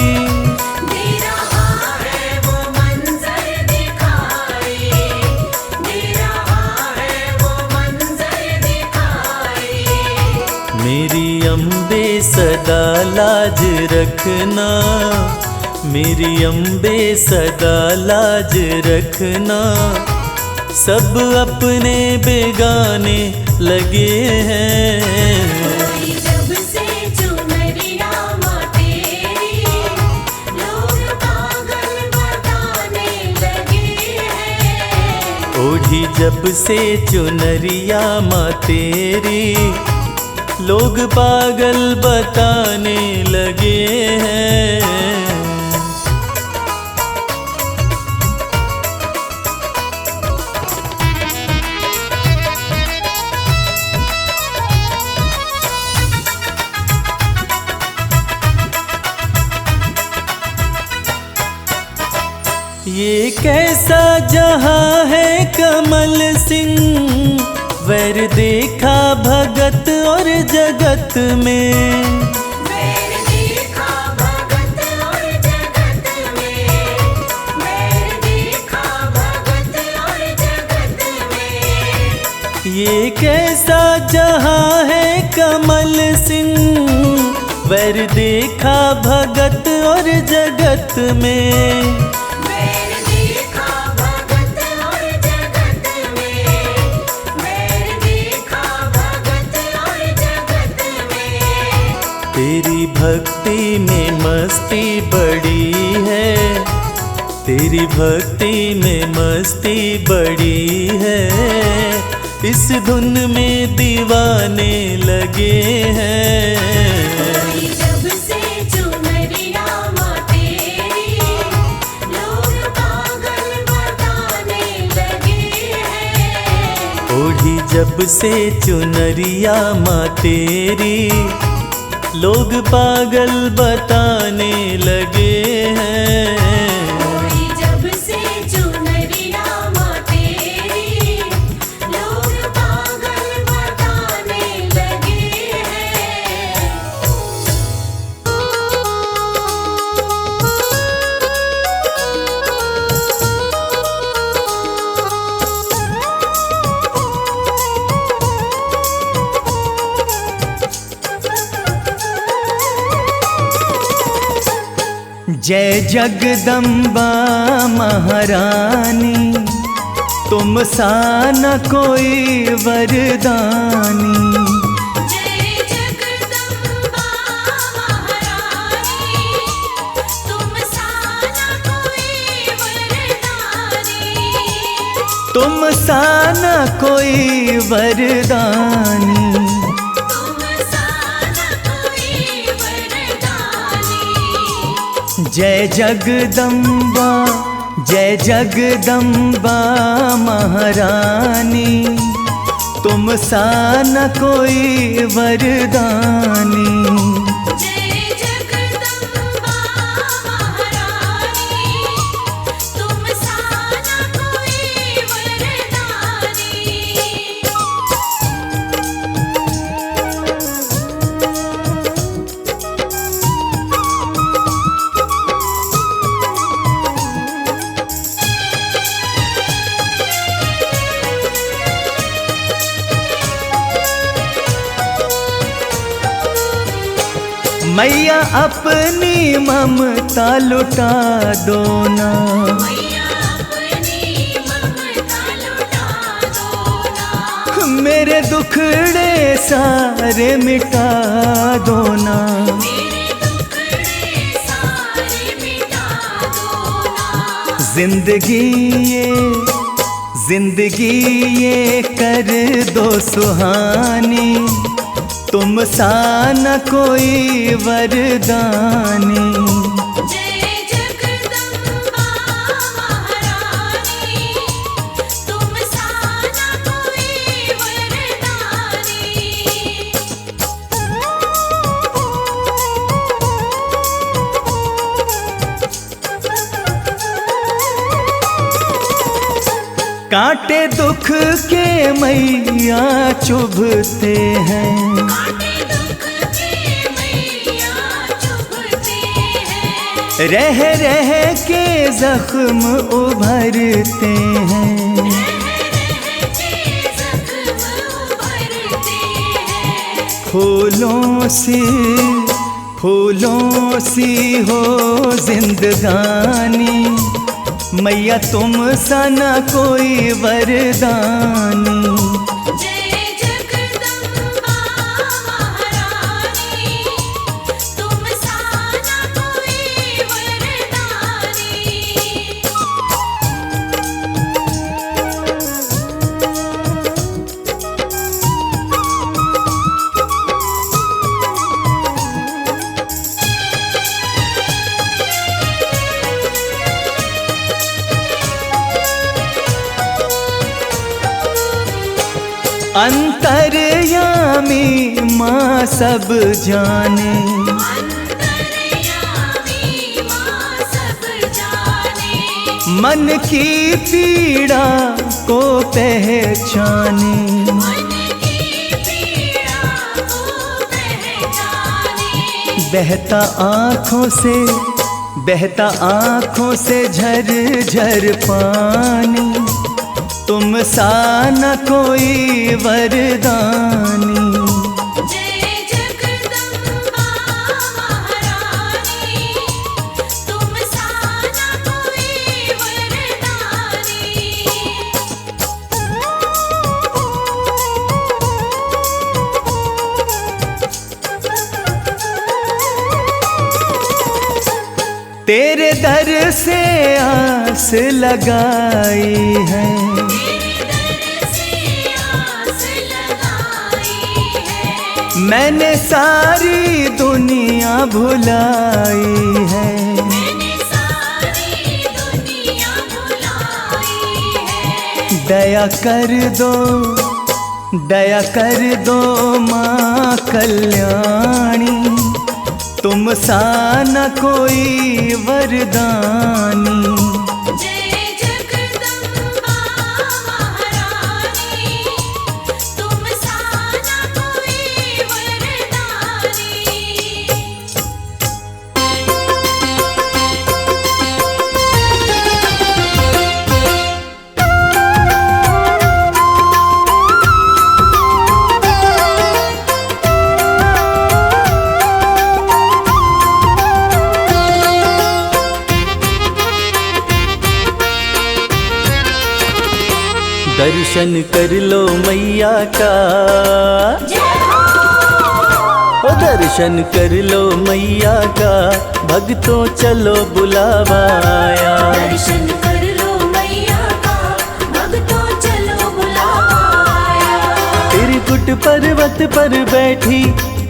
मेरी अम्बे सदा लाज रखना, मेरी अम्बे सदा लाज रखना, सब अपने बेगाने लगे हैं। जब से चुनरिया माँ तेरी, लोग पागल बताने लगे हैं। ओढ़ी जब से चुनरिया माँ तेरी, लोग पागल बताने लगे हैं। ये कैसा जहां है कमल सिंह, वैर देखा भगत और जगत में। वैर देखा भगत और जगत में, वैर देखा भगत और जगत में। ये कैसा जहां है कमल सिंह, वैर देखा भगत और जगत में। तेरी भक्ति में मस्ती बड़ी है, तेरी भक्ति में मस्ती बड़ी है, इस धुन में दीवाने लगे हैं। जब से चुनरिया माँ तेरी, लोग पागल बताने लगे हैं। ओढ़ी जब से चुनरिया माँ तेरी, लोग पागल बताने लगे हैं। जब से चुनरिया माँ तेरी, लोग पागल बताने लगे हैं। जय जगदम्बा महारानी, तुम सा न कोई वरदानी। जय जगदम्बा महारानी, तुम सा न कोई वरदानी। तुम सा न कोई वरदानी। जय जगदम्बा, जय जगदम्बा महारानी, तुम सा न कोई वरदानी। जय जगदम्बा महारानी, तुम सा न कोई वरदानी। मैया अपनी ममता लुटा दो ना, मेरे दुखड़े सारे मिटा दो ना। जिंदगी ये कर दो सुहानी, तुम सा न कोई वरदानी। जय जगदम्बा महारानी, तुम सा न कोई वरदानी। कांटे दुख के मैया चुभते हैं, रह रह के जख्म उभरते हैं। फूलों सी हो जिंदगानी, मैया तुम सा न कोई वरदानी। जय जगदम्बा महारानी, तुम सा न कोई वरदानी। अंतर्यामी माँ सब जाने, मन की पीड़ा को पहचाने। बहता आँखों से झर झर पानी, तुम सा न कोई वरदानी। जय जगदम्बा महारानी, तुम सा न कोई वरदानी। तेरे दर से आस लगाई है, मैंने सारी दुनिया भुलाई है। दया कर दो माँ कल्याणी, तुम सा न कोई वरदानी। जय जगदम्बा महारानी, तुम सा न कोई वरदानी। दर्शन कर लो मैया का, ओ दर्शन कर लो मैया का, भक्तों चलो बुलावा आया। दर्शन कर लो मैया का, भक्तों चलो बुलावा आया। त्रिकुट पर्वत पर बैठी,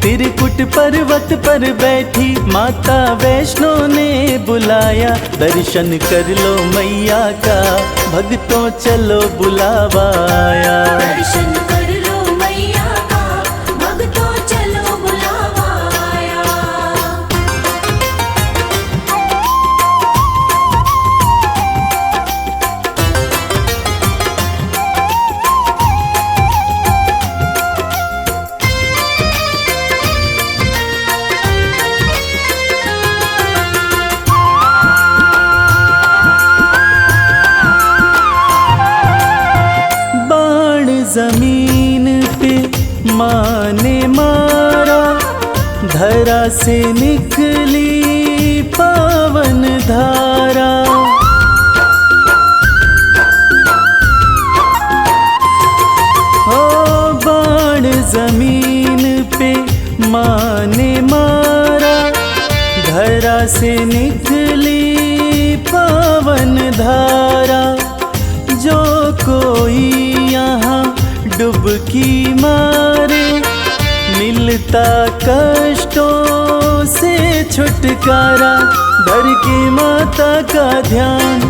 त्रिकुट पर्वत पर बैठी, माता वैष्णो ने बुलाया। दर्शन कर लो मैया का, भक्तों चलो बुलावा आया। दर्शन कर लो मैया का, भक्तों चलो बुलावा आया। जमीन पे माँ ने मारा, धरा से निकली पावन धारा। ओ बाण जमीन पे माँ ने मारा, धरा से निकली पावन धारा। जो कोई यहाँ डुबकी मारे, मिलता कष्टों से छुटकारा। धर के माता का ध्यान,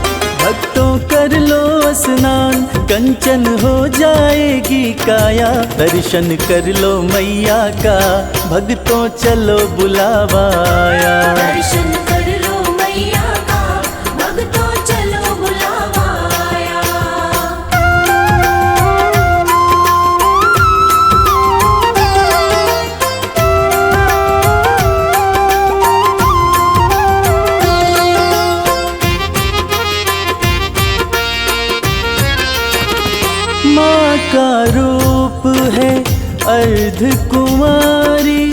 भक्तों कर लो स्नान, कंचन हो जाएगी काया। दर्शन कर लो मैया का, भक्तों चलो बुलावा आया। दर्शन कर लो मैया का, भक्तों चलो बुलावा आया। माँ का रूप है अर्ध कुमारी,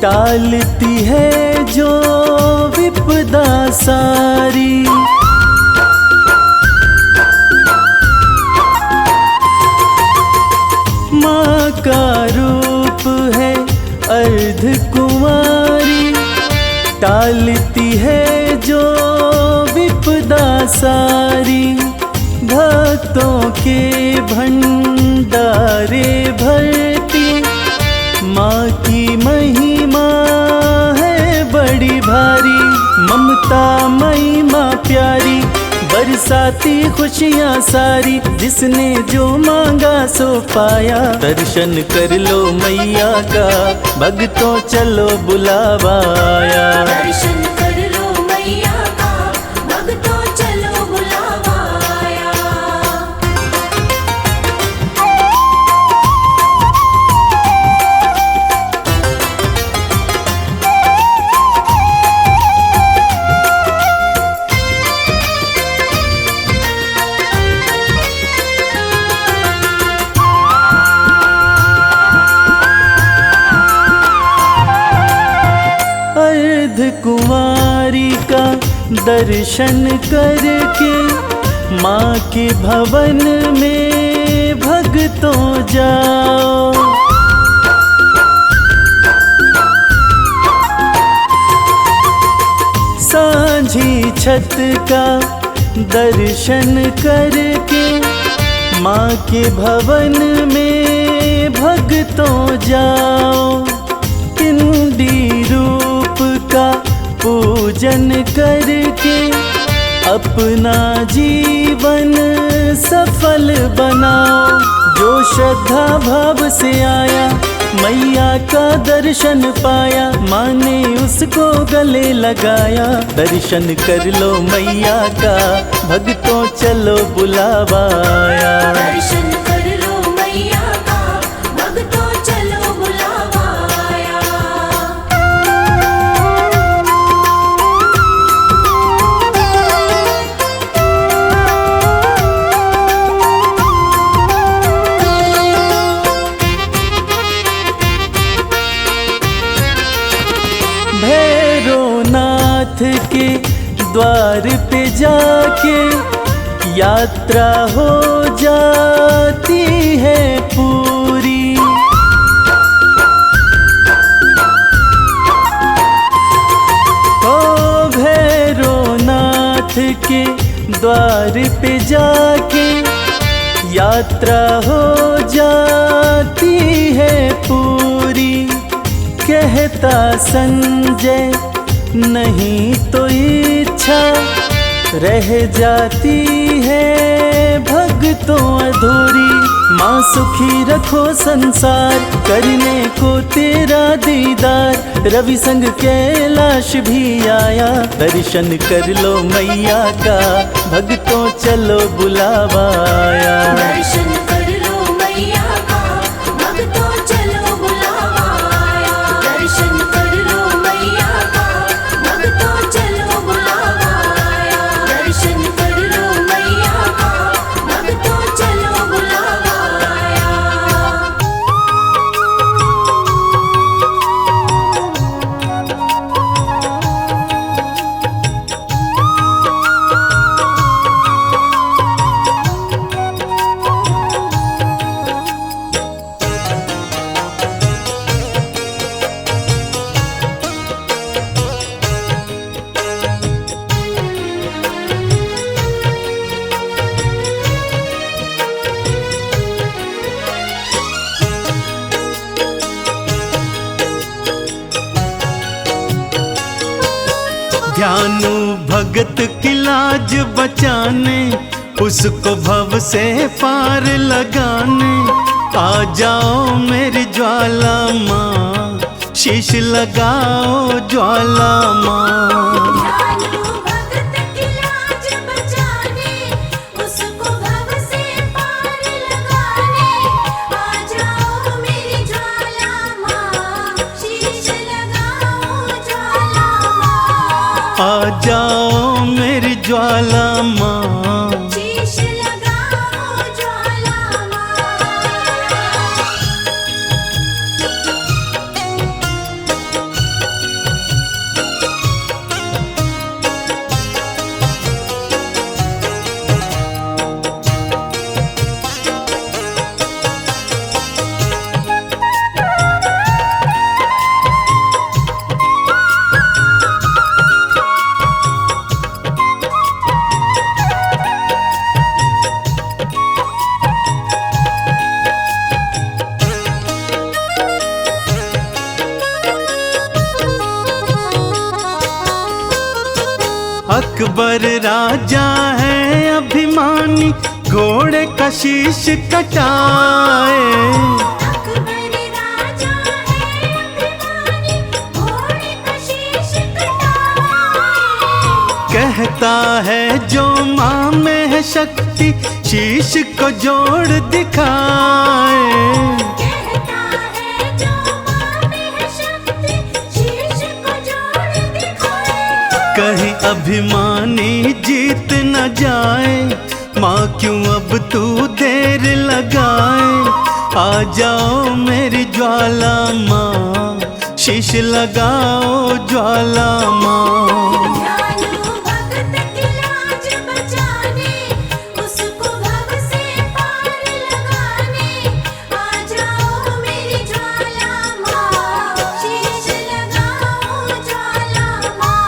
टालती है जो विपदा सारी। माँ का रूप है अर्ध कुमारी, टालती है जो विपदा सारी। भक्तों के भंडारे भरती, माँ की महिमा है बड़ी भारी। ममता मई माँ प्यारी, बरसाती खुशियाँ सारी। जिसने जो मांगा सो पाया, दर्शन कर लो मैया का, भक्तों चलो बुलावा आया। दर्शन कर लो मैया का, भक्तों चलो बुलावा आया। अर्ध कुंवारी का दर्शन करके, माँ के भवन में भक्तों जाओ। सांझी छत का दर्शन करके, माँ के भवन में भक्तों जाओ। पिंडी रूप का पूजन करके, अपना जीवन सफल बनाओ। जो श्रद्धा भाव से आया, मैया का दर्शन पाया। माँ ने उसको गले लगाया, दर्शन कर लो मैया का, भक्तों चलो बुलावा आया। दर्शन कर लो मैया का, भक्तों चलो बुलावा आया। भैरवनाथ के द्वार पे जाके, यात्रा हो जाती है पूरी। ओ भैरवनाथ के द्वार पे जाके, यात्रा हो जाती है पूरी। कहता संजय नहीं तो इच्छा रह जाती है भक्तों अधूरी। माँ सुखी रखो संसार, करने को तेरा दीदार। रवि संग कैलाश भी आया, दर्शन कर लो मैया का, भक्तों चलो बुलावा आया। दर्शन कर लो मैया का, भक्तों चलो बुलावा आया। दर्शन कर लो मैया का, भक्तों चलो बुलावा आया। दर्शन कर लो मैया का, भक्तों चलो बुलावा आया। ध्यानु भगत की लाज बचाने, उसको भव से पार लगाने। आ जाओ मेरी ज्वाला माँ, शीश लगाओ ज्वाला माँ। ध्यानु भगत की लाज बचाने, उसको भव से पार लगाने। आ जाओ मेरी ज्वाला माँ, शीश लगाओ ज्वाला माँ। आ जाओ मेरी ज्वाला माँ, शीश लगाओ ज्वाला माँ। अकबर राजा है अभिमानी, घोड़े का शीश कटाए। अकबर राजा है अभिमानी, घोड़े का शीश कटाए। कहता है जो माँ में है शक्ति, शीश को जोड़ दिखाए। कहता है जो माँ में है शक्ति, शीश को जोड़ दिखाए। कहीं अभिमानी जीत न जाए, माँ क्यों अब तू देर लगाए। आ जाओ मेरी ज्वाला माँ, शीश लगाओ ज्वाला माँ। ध्यानु भगत की लाज बचाने, उसको भव से पार लगाने। आ जाओ मेरी ज्वाला माँ, शीश लगाओ ज्वाला माँ।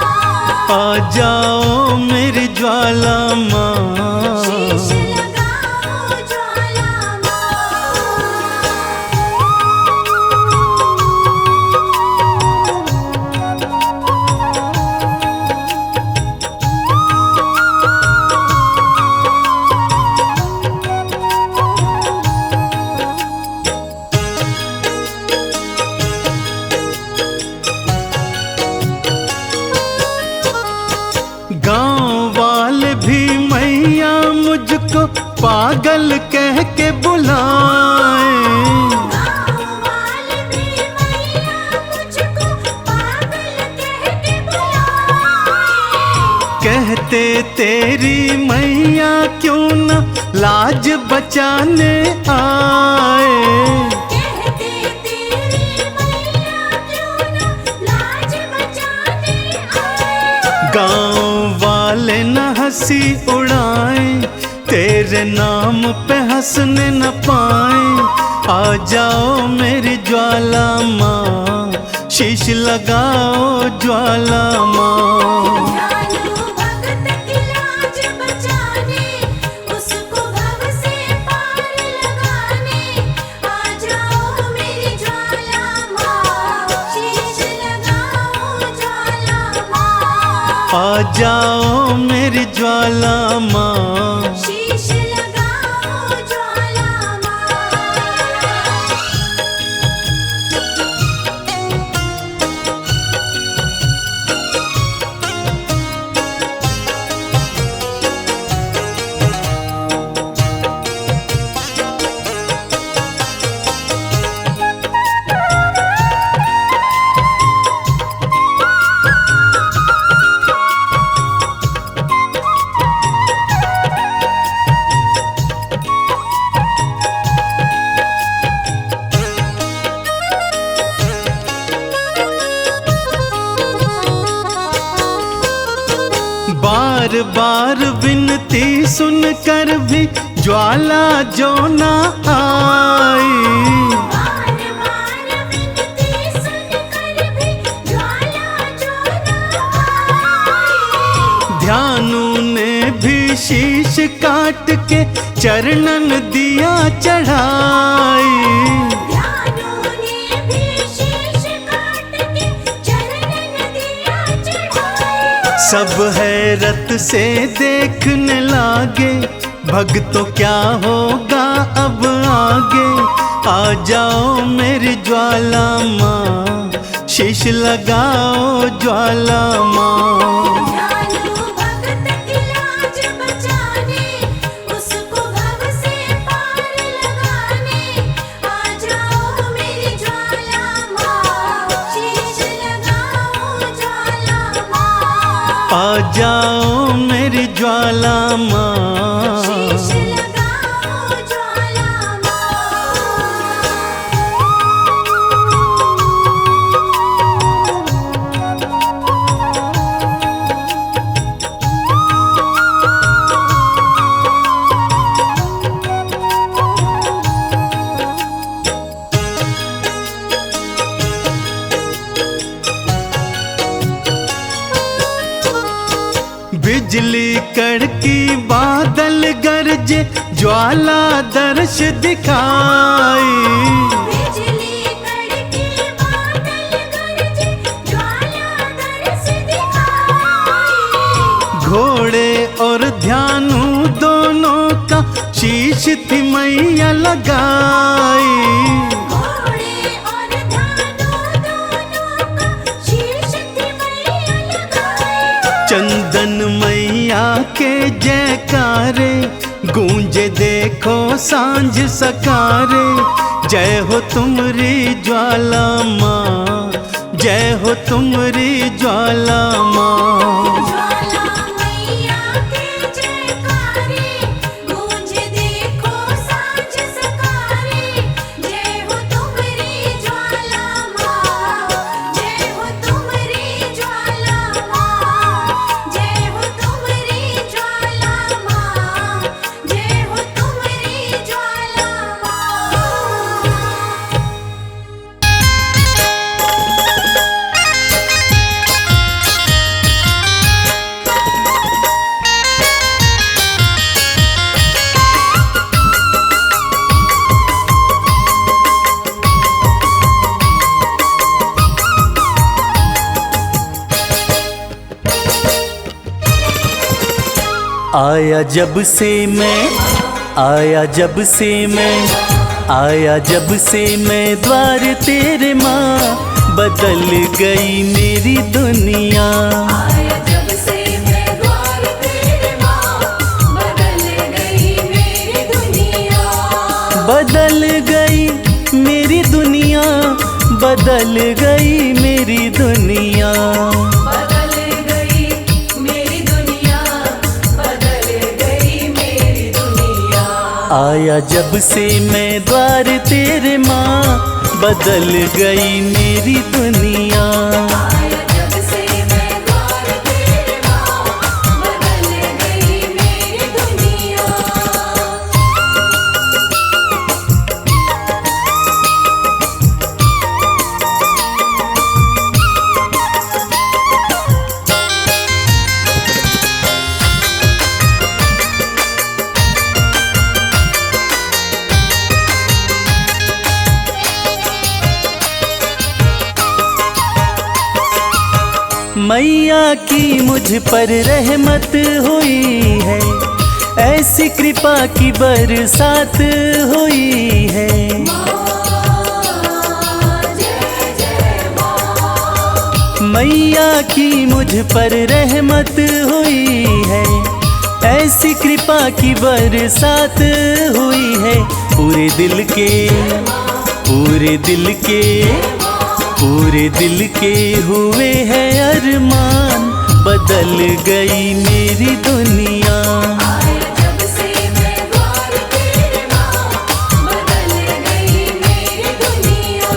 आ जाओ मेरी ज्वाला माँ, शीश लगाओ ज्वाला माँ। गांव वाले भी मैया मुझको पागल कह के बुलाए। गाँव वाले भी मैया मुझको पागल कह के बुलाए। कहते तेरी मैया क्यों न लाज बचाने आए। कहते तेरी मैया क्यों न लाज बचाने आए। गांव वाले न हंसी उड़ाए, तेरे नाम पे हंसने न पाए। आ जाओ मेरी ज्वाला माँ, शीश लगाओ ज्वाला माँ। ध्यानु भगत की लाज बचाने, उसको भव से पार लगाने। आ जाओ मेरी ज्वाला माँ, शीश लगाओ ज्वाला माँ। आ जाओ मेरी ज्वाला माँ, शीश लगाओ ज्वाला माँ। बार बार विनती सुनकर भी ज्वाला जो ना आई। बार बार विनती सुनकर भी ज्वाला जो न आई। ध्यानु ने भी शीश काट के चरणन दिया चढ़ाई। ध्यानु ने भी शीश काट के चरणन दिया चढ़ाई। सब हैरत से देखने लागे, भक्तों क्या होगा अब आगे। आ जाओ मेरी ज्वाला माँ, शीश लगाओ ज्वाला माँ। ध्यान लो भगत की लाज बचाने, उसको भव से पार लगाने। आ जाओ मेरी ज्वाला माँ, शीश लगाओ ज्वाला माँ। आ जाओ मेरी ज्वाला माँ। शीश लगाओ ज्वाला बिजली कड़की बादल गरजे, ज्वाला दर्श दिखाई। बिजली कड़की बादल गरजे, ज्वाला दर्श दिखाई। घोड़े और ध्यानु दोनों का शीश थी मैया लगाई। घोड़े और ध्यानु दोनों का शीश थी मैया लगाई। चंदन मैया के जयकारे गूंजे देखो सांझ सकारे। जय हो तुमरी ज्वाला माँ, जय हो तुमरी ज्वाला माँ। ज्वाला मैया के जयकारे, गूंजे देखो सांझ सकारे। जय हो तुमरी ज्वाला माँ, जय हो तुमरी ज्वाला माँ। जय हो तुमरी ज्वाला माँ, जय हो तुमरी ज्वाला माँ। आया जब से मैं, आया जब से मैं, आया जब से मैं द्वार तेरे माँ, बदल गई मेरी दुनिया। आया जब से मैं द्वार तेरे माँ, बदल गई मेरी दुनिया। बदल गई मेरी दुनिया, बदल गई मेरी दुनिया। बदल गई मेरी दुनिया, बदल गई मेरी दुनिया। आया जब से मैं द्वार तेरे माँ, बदल गई मेरी दुनिया। आया जब से मैं द्वार तेरे माँ, बदल गई मेरी दुनिया। मैया की मुझ पर रहमत हुई है, ऐसी कृपा की बरसात हुई है। मैया की मुझ पर रहमत हुई है, ऐसी कृपा की बरसात हुई है। पूरे दिल के, पूरे दिल के, पूरे दिल के हुए हैं अरमान, बदल गई मेरी दुनिया। आया जब से मैं द्वार तेरे माँ, बदल गई मेरी दुनिया।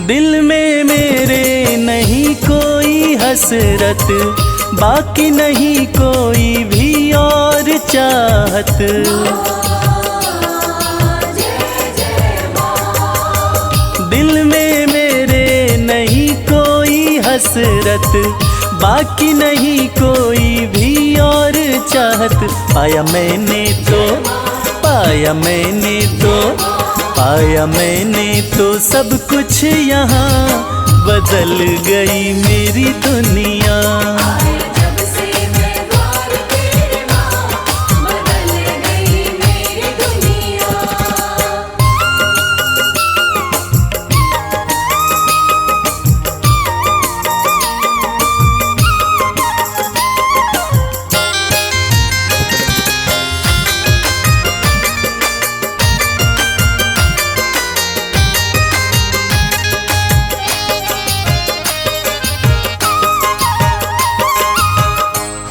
दिल में मेरे नहीं कोई हसरत, बाकी नहीं कोई भी और चाहत। दिल में मेरे नहीं कोई हसरत, बाकी नहीं कोई भी और चाहत। पाया मैंने तो, पाया मैंने तो, पाया मैंने तो सब कुछ यहाँ, बदल गई मेरी दुनिया। जब से मैं द्वार तेरे माँ, बदल गई मेरी दुनिया।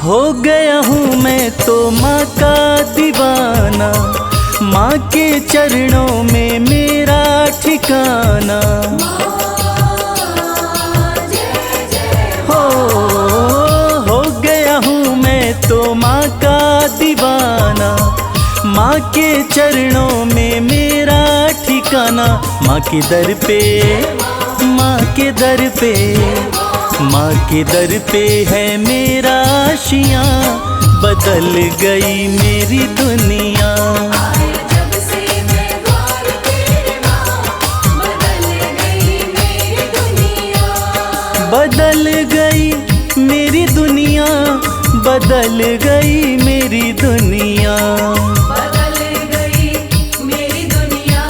हो गया हूँ मैं तो माँ का दीवाना, माँ के चरणों में मेरा ठिकाना। हो गया हूँ मैं तो माँ का दीवाना, माँ के चरणों में मेरा ठिकाना। माँ के दर पे, माँ के दर पे, माँ के दर पे है मेरा आशियाँ, बदल गई मेरी दुनिया। जब से मैं द्वार तेरे माँ, बदल गई मेरी दुनिया। बदल गई मेरी दुनिया, बदल गई मेरी दुनिया। बदल गई मेरी दुनिया,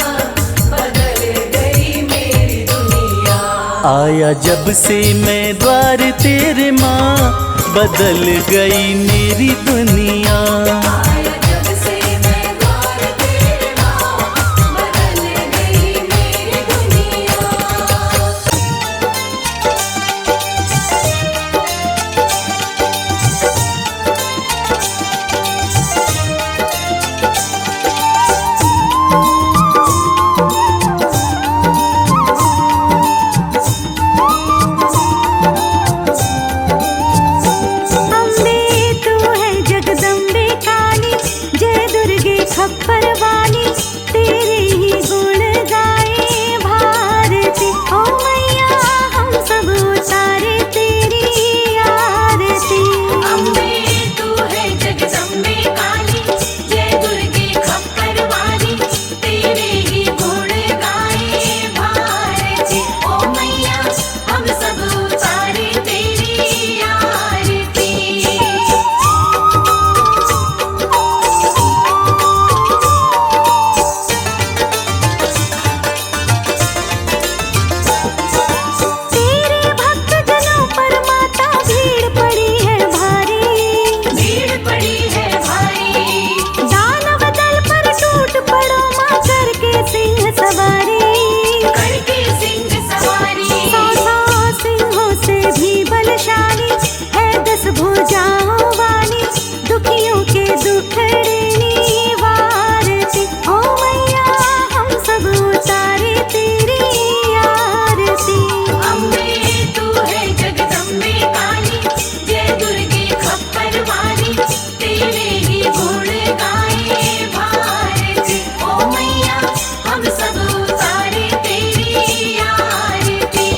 बदल गई मेरी दुनिया। आया जब से मैं द्वार तेरे माँ, बदल गई मेरी दुनिया। जब से मैं द्वार तेरे माँ, बदल गई मेरी दुनिया। अम्बे तू है जगदम्बे काली, जय दुर्गे खप्पर वाली, तेरे ही गुण गाए भारती। ओ मैया हम सब उतारे तेरी आरती। अम्बे तू है जगदम्बे काली, जय दुर्गे खप्पर वाली, तेरे ही गुण गाए भारती। ओ मैया हम सब उतारे तेरी आरती। तेरे भक्त जनों पर माता भीड़ पड़ी है भारी, भीड़ पड़ी है भारी। दानव दल पर टूट पड़ो माँ करके सिंह सवारी। करके सिंह सवारी। सौ सिंहों से भी बलशाली है 10 भुजाओं वाली, दुखियों के दुखड़े वारती। ओ मैया हम सब उतारे तेरी आरती। अम्बे तू है जगदम्बे काली, जय दुर्गे खप्पर वाली, तेरे ही गुण गाए भारती। ओ मैया हम सब उतारे तेरी आरती।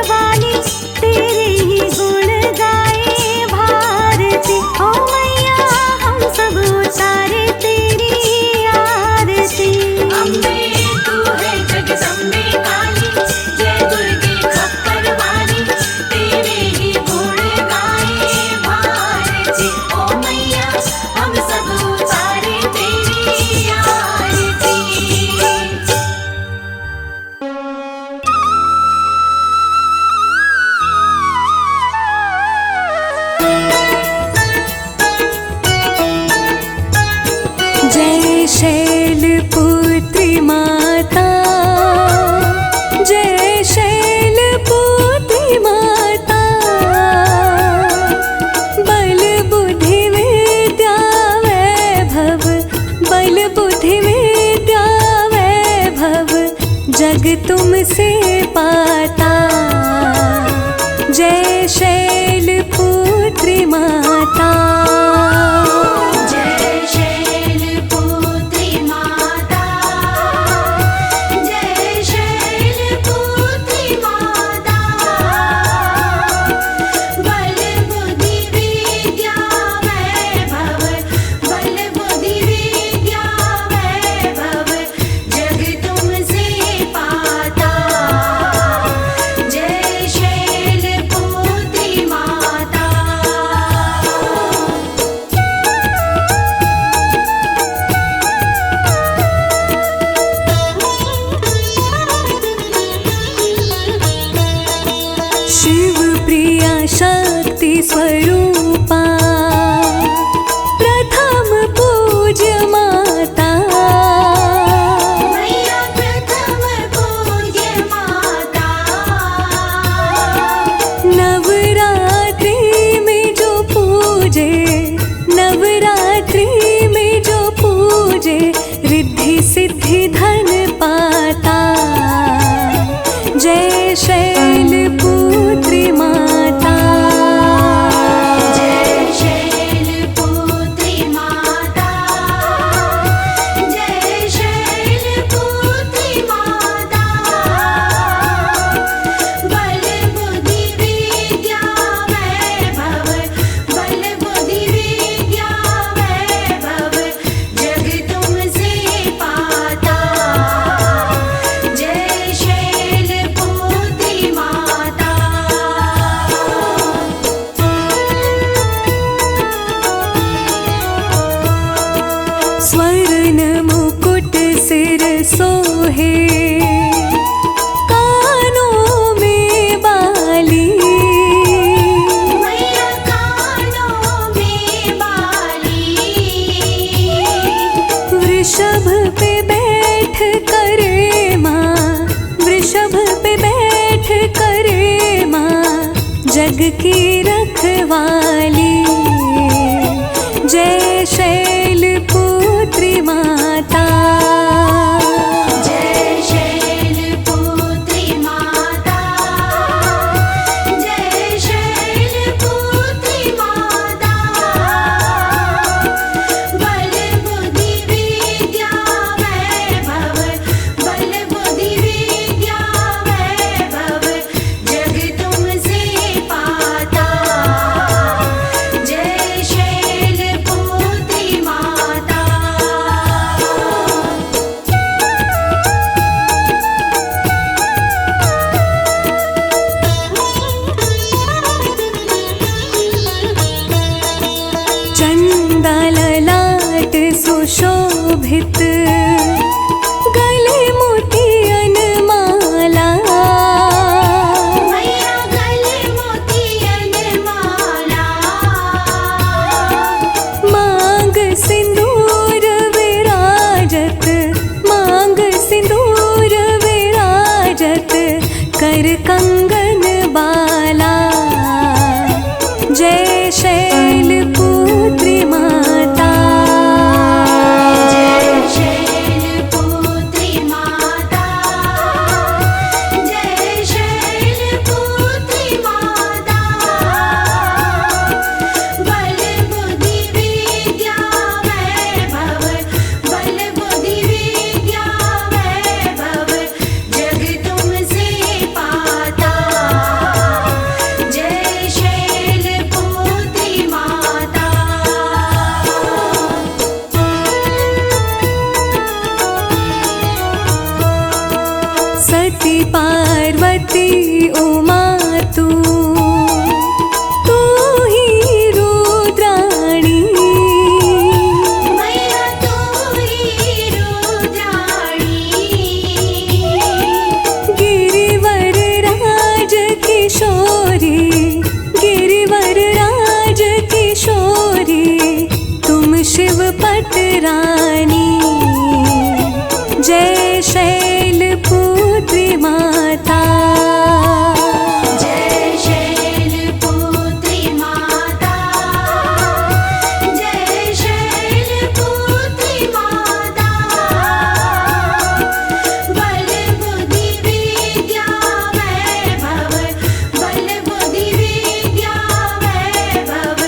वाली, तेरे ही गुण गाए भारती। ओ मैया हम सब उतारे तेरी आरती। अम्बे तू है जगदम्बे काली, जय दुर्गे खप्पर वाली, तेरे ही गुण गाए भारती। ओ मैया हम सब उतारे तेरी आरती। जय शैलपुत्री माता, जय शैलपुत्री माता। बल बुद्धि विद्या वैभव, बल बुद्धि विद्या वैभव, जग तुमसे पाता। जय शैलपुत्री माता। जय शैलपुत्री माता, जय शैलपुत्री माता। बल बुद्धि विद्या वैभव, बल बुद्धि विद्या वैभव, जग तुमसे पाता। जय शैलपुत्री माता। शिव प्रिया शक्ति स्वरूपा, प्रथम पूज्य माता। मैया प्रथम पूज्य माता। नवरात्रि में जो पूजे, नवरात्रि में जो पूजे, रिद्धि सिद्धि धन पाता। जय शैलपुत्री माता। जय शैलपुत्री माता, जय शैलपुत्री माता। बल बुद्धि विद्या वैभव, बल बुद्धि विद्या वैभव, जग तुमसे पाता। जय शैलपुत्री माता। स्वर्ण मुकुट सिर सोहे, कानों में बाली। मैया कानों में बाली। वृषभ पे बैठ करे माँ, वृषभ पे बैठ करे माँ, जग की रखवाली। जय शैलपुत्री माता। जय शैलपुत्री माता, जय शैलपुत्री माता। बल बुद्धि विद्या वैभव, बल बुद्धि विद्या वैभव, जग तुमसे पाता। जय शैलपुत्री किशोरी गिरिवर राज किशोरी तुम शिव पटरानी। जय शैलपुत्री माता। जय शैलपुत्री माता। जय शैलपुत्री माता। बल बुद्धि विद्या वैभव, बल बुद्धि विद्या वैभव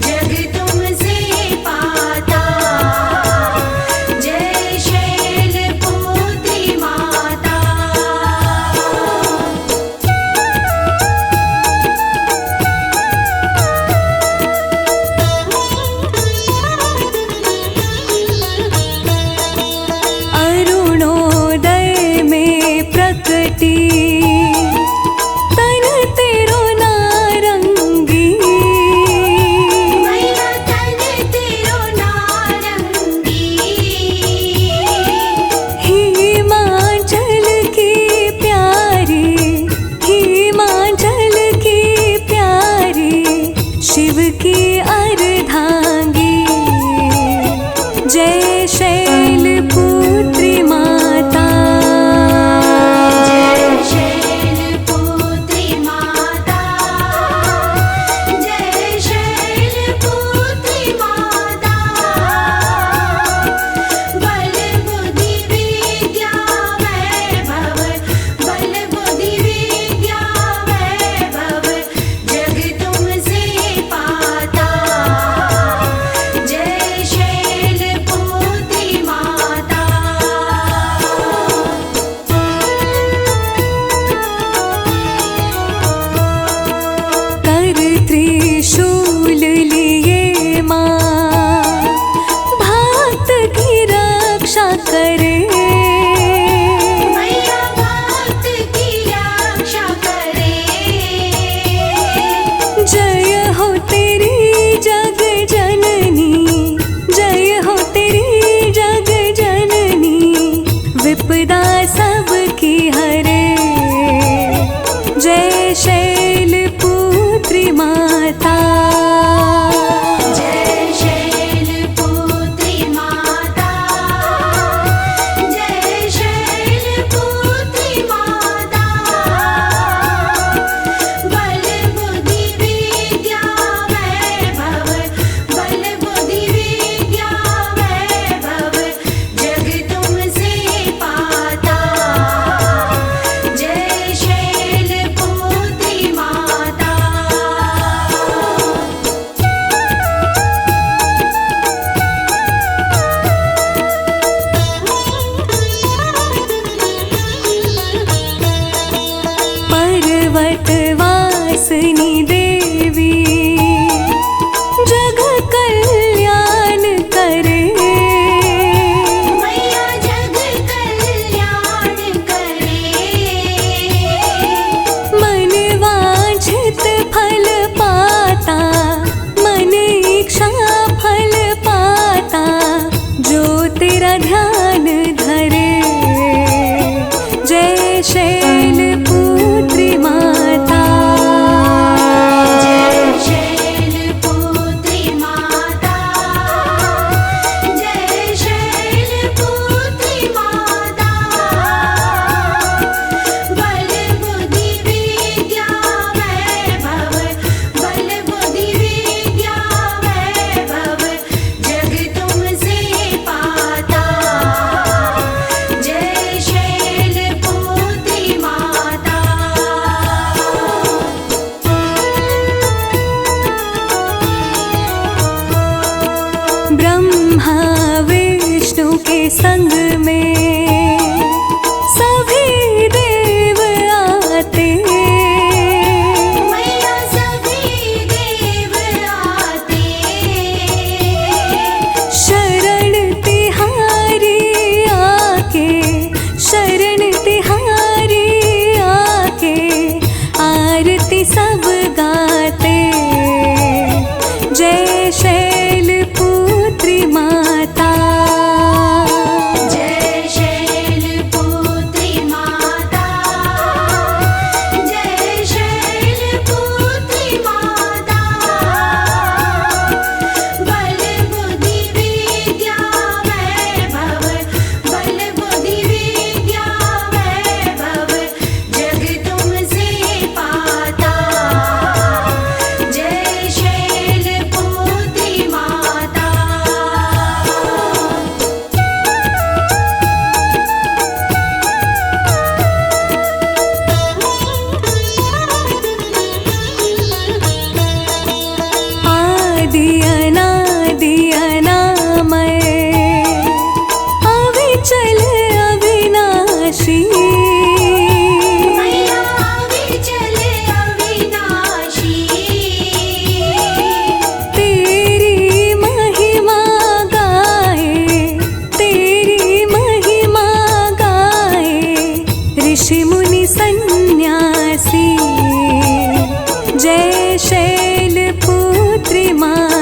जग तुमसे पाता। जय शैलपुत्री माता। अरुणोदय में प्रकटी तन तेरो नारंगी। मैया तन तेरो नारंगी। हिमाचल की प्यारी, हिमाचल की प्यारी शिव की अर्धांगी। जय शैलपुत्री माता। जय शैलपुत्री माता। जय शैलपुत्री माता। बल बुद्धि विद्या वैभव, बल बुद्धि विद्या वैभव जग तुमसे पाता। जय शैलपुत्री माता। कर त्रिशूल लिए माँ भक्त की रक्षा करे। मैया भक्त की रक्षा करे। जय हो तेरी जग जननी, जय हो तेरी जग जननी विपदा सबकी हरे। जय शैलपुत्री माता। जय शैलपुत्री माता। जय शैलपुत्री माता। बल बुद्धि विद्या वैभव, बल बुद्धि विद्या वैभव जग तुमसे पाता। जय शैलपुत्री माता। पर्वतवासिनी देवी जग कल्याण करे। मैया जग कल्याण करे। मन वांछित फल पाता, मन इच्छा फल पाता जो तेरा ध्यान धरे। जय शैलपुत्री माता। जय शैलपुत्री माता। जय शैलपुत्री माता। बल बुद्धि विद्या वैभव, बल बुद्धि विद्या वैभव जग तुमसे पाता। जय शैलपुत्री माता। ब्रह्मा विष्णु के संग में सभी देव आते। मैया सभी देव आते। शरण तिहारी आके, शरण तिहारी आके आरती सब गाते। जय शैलपुत्री माता। जय शैलपुत्री माता। जय शैलपुत्री मुनि सन्यासी। जय शैलपुत्री माता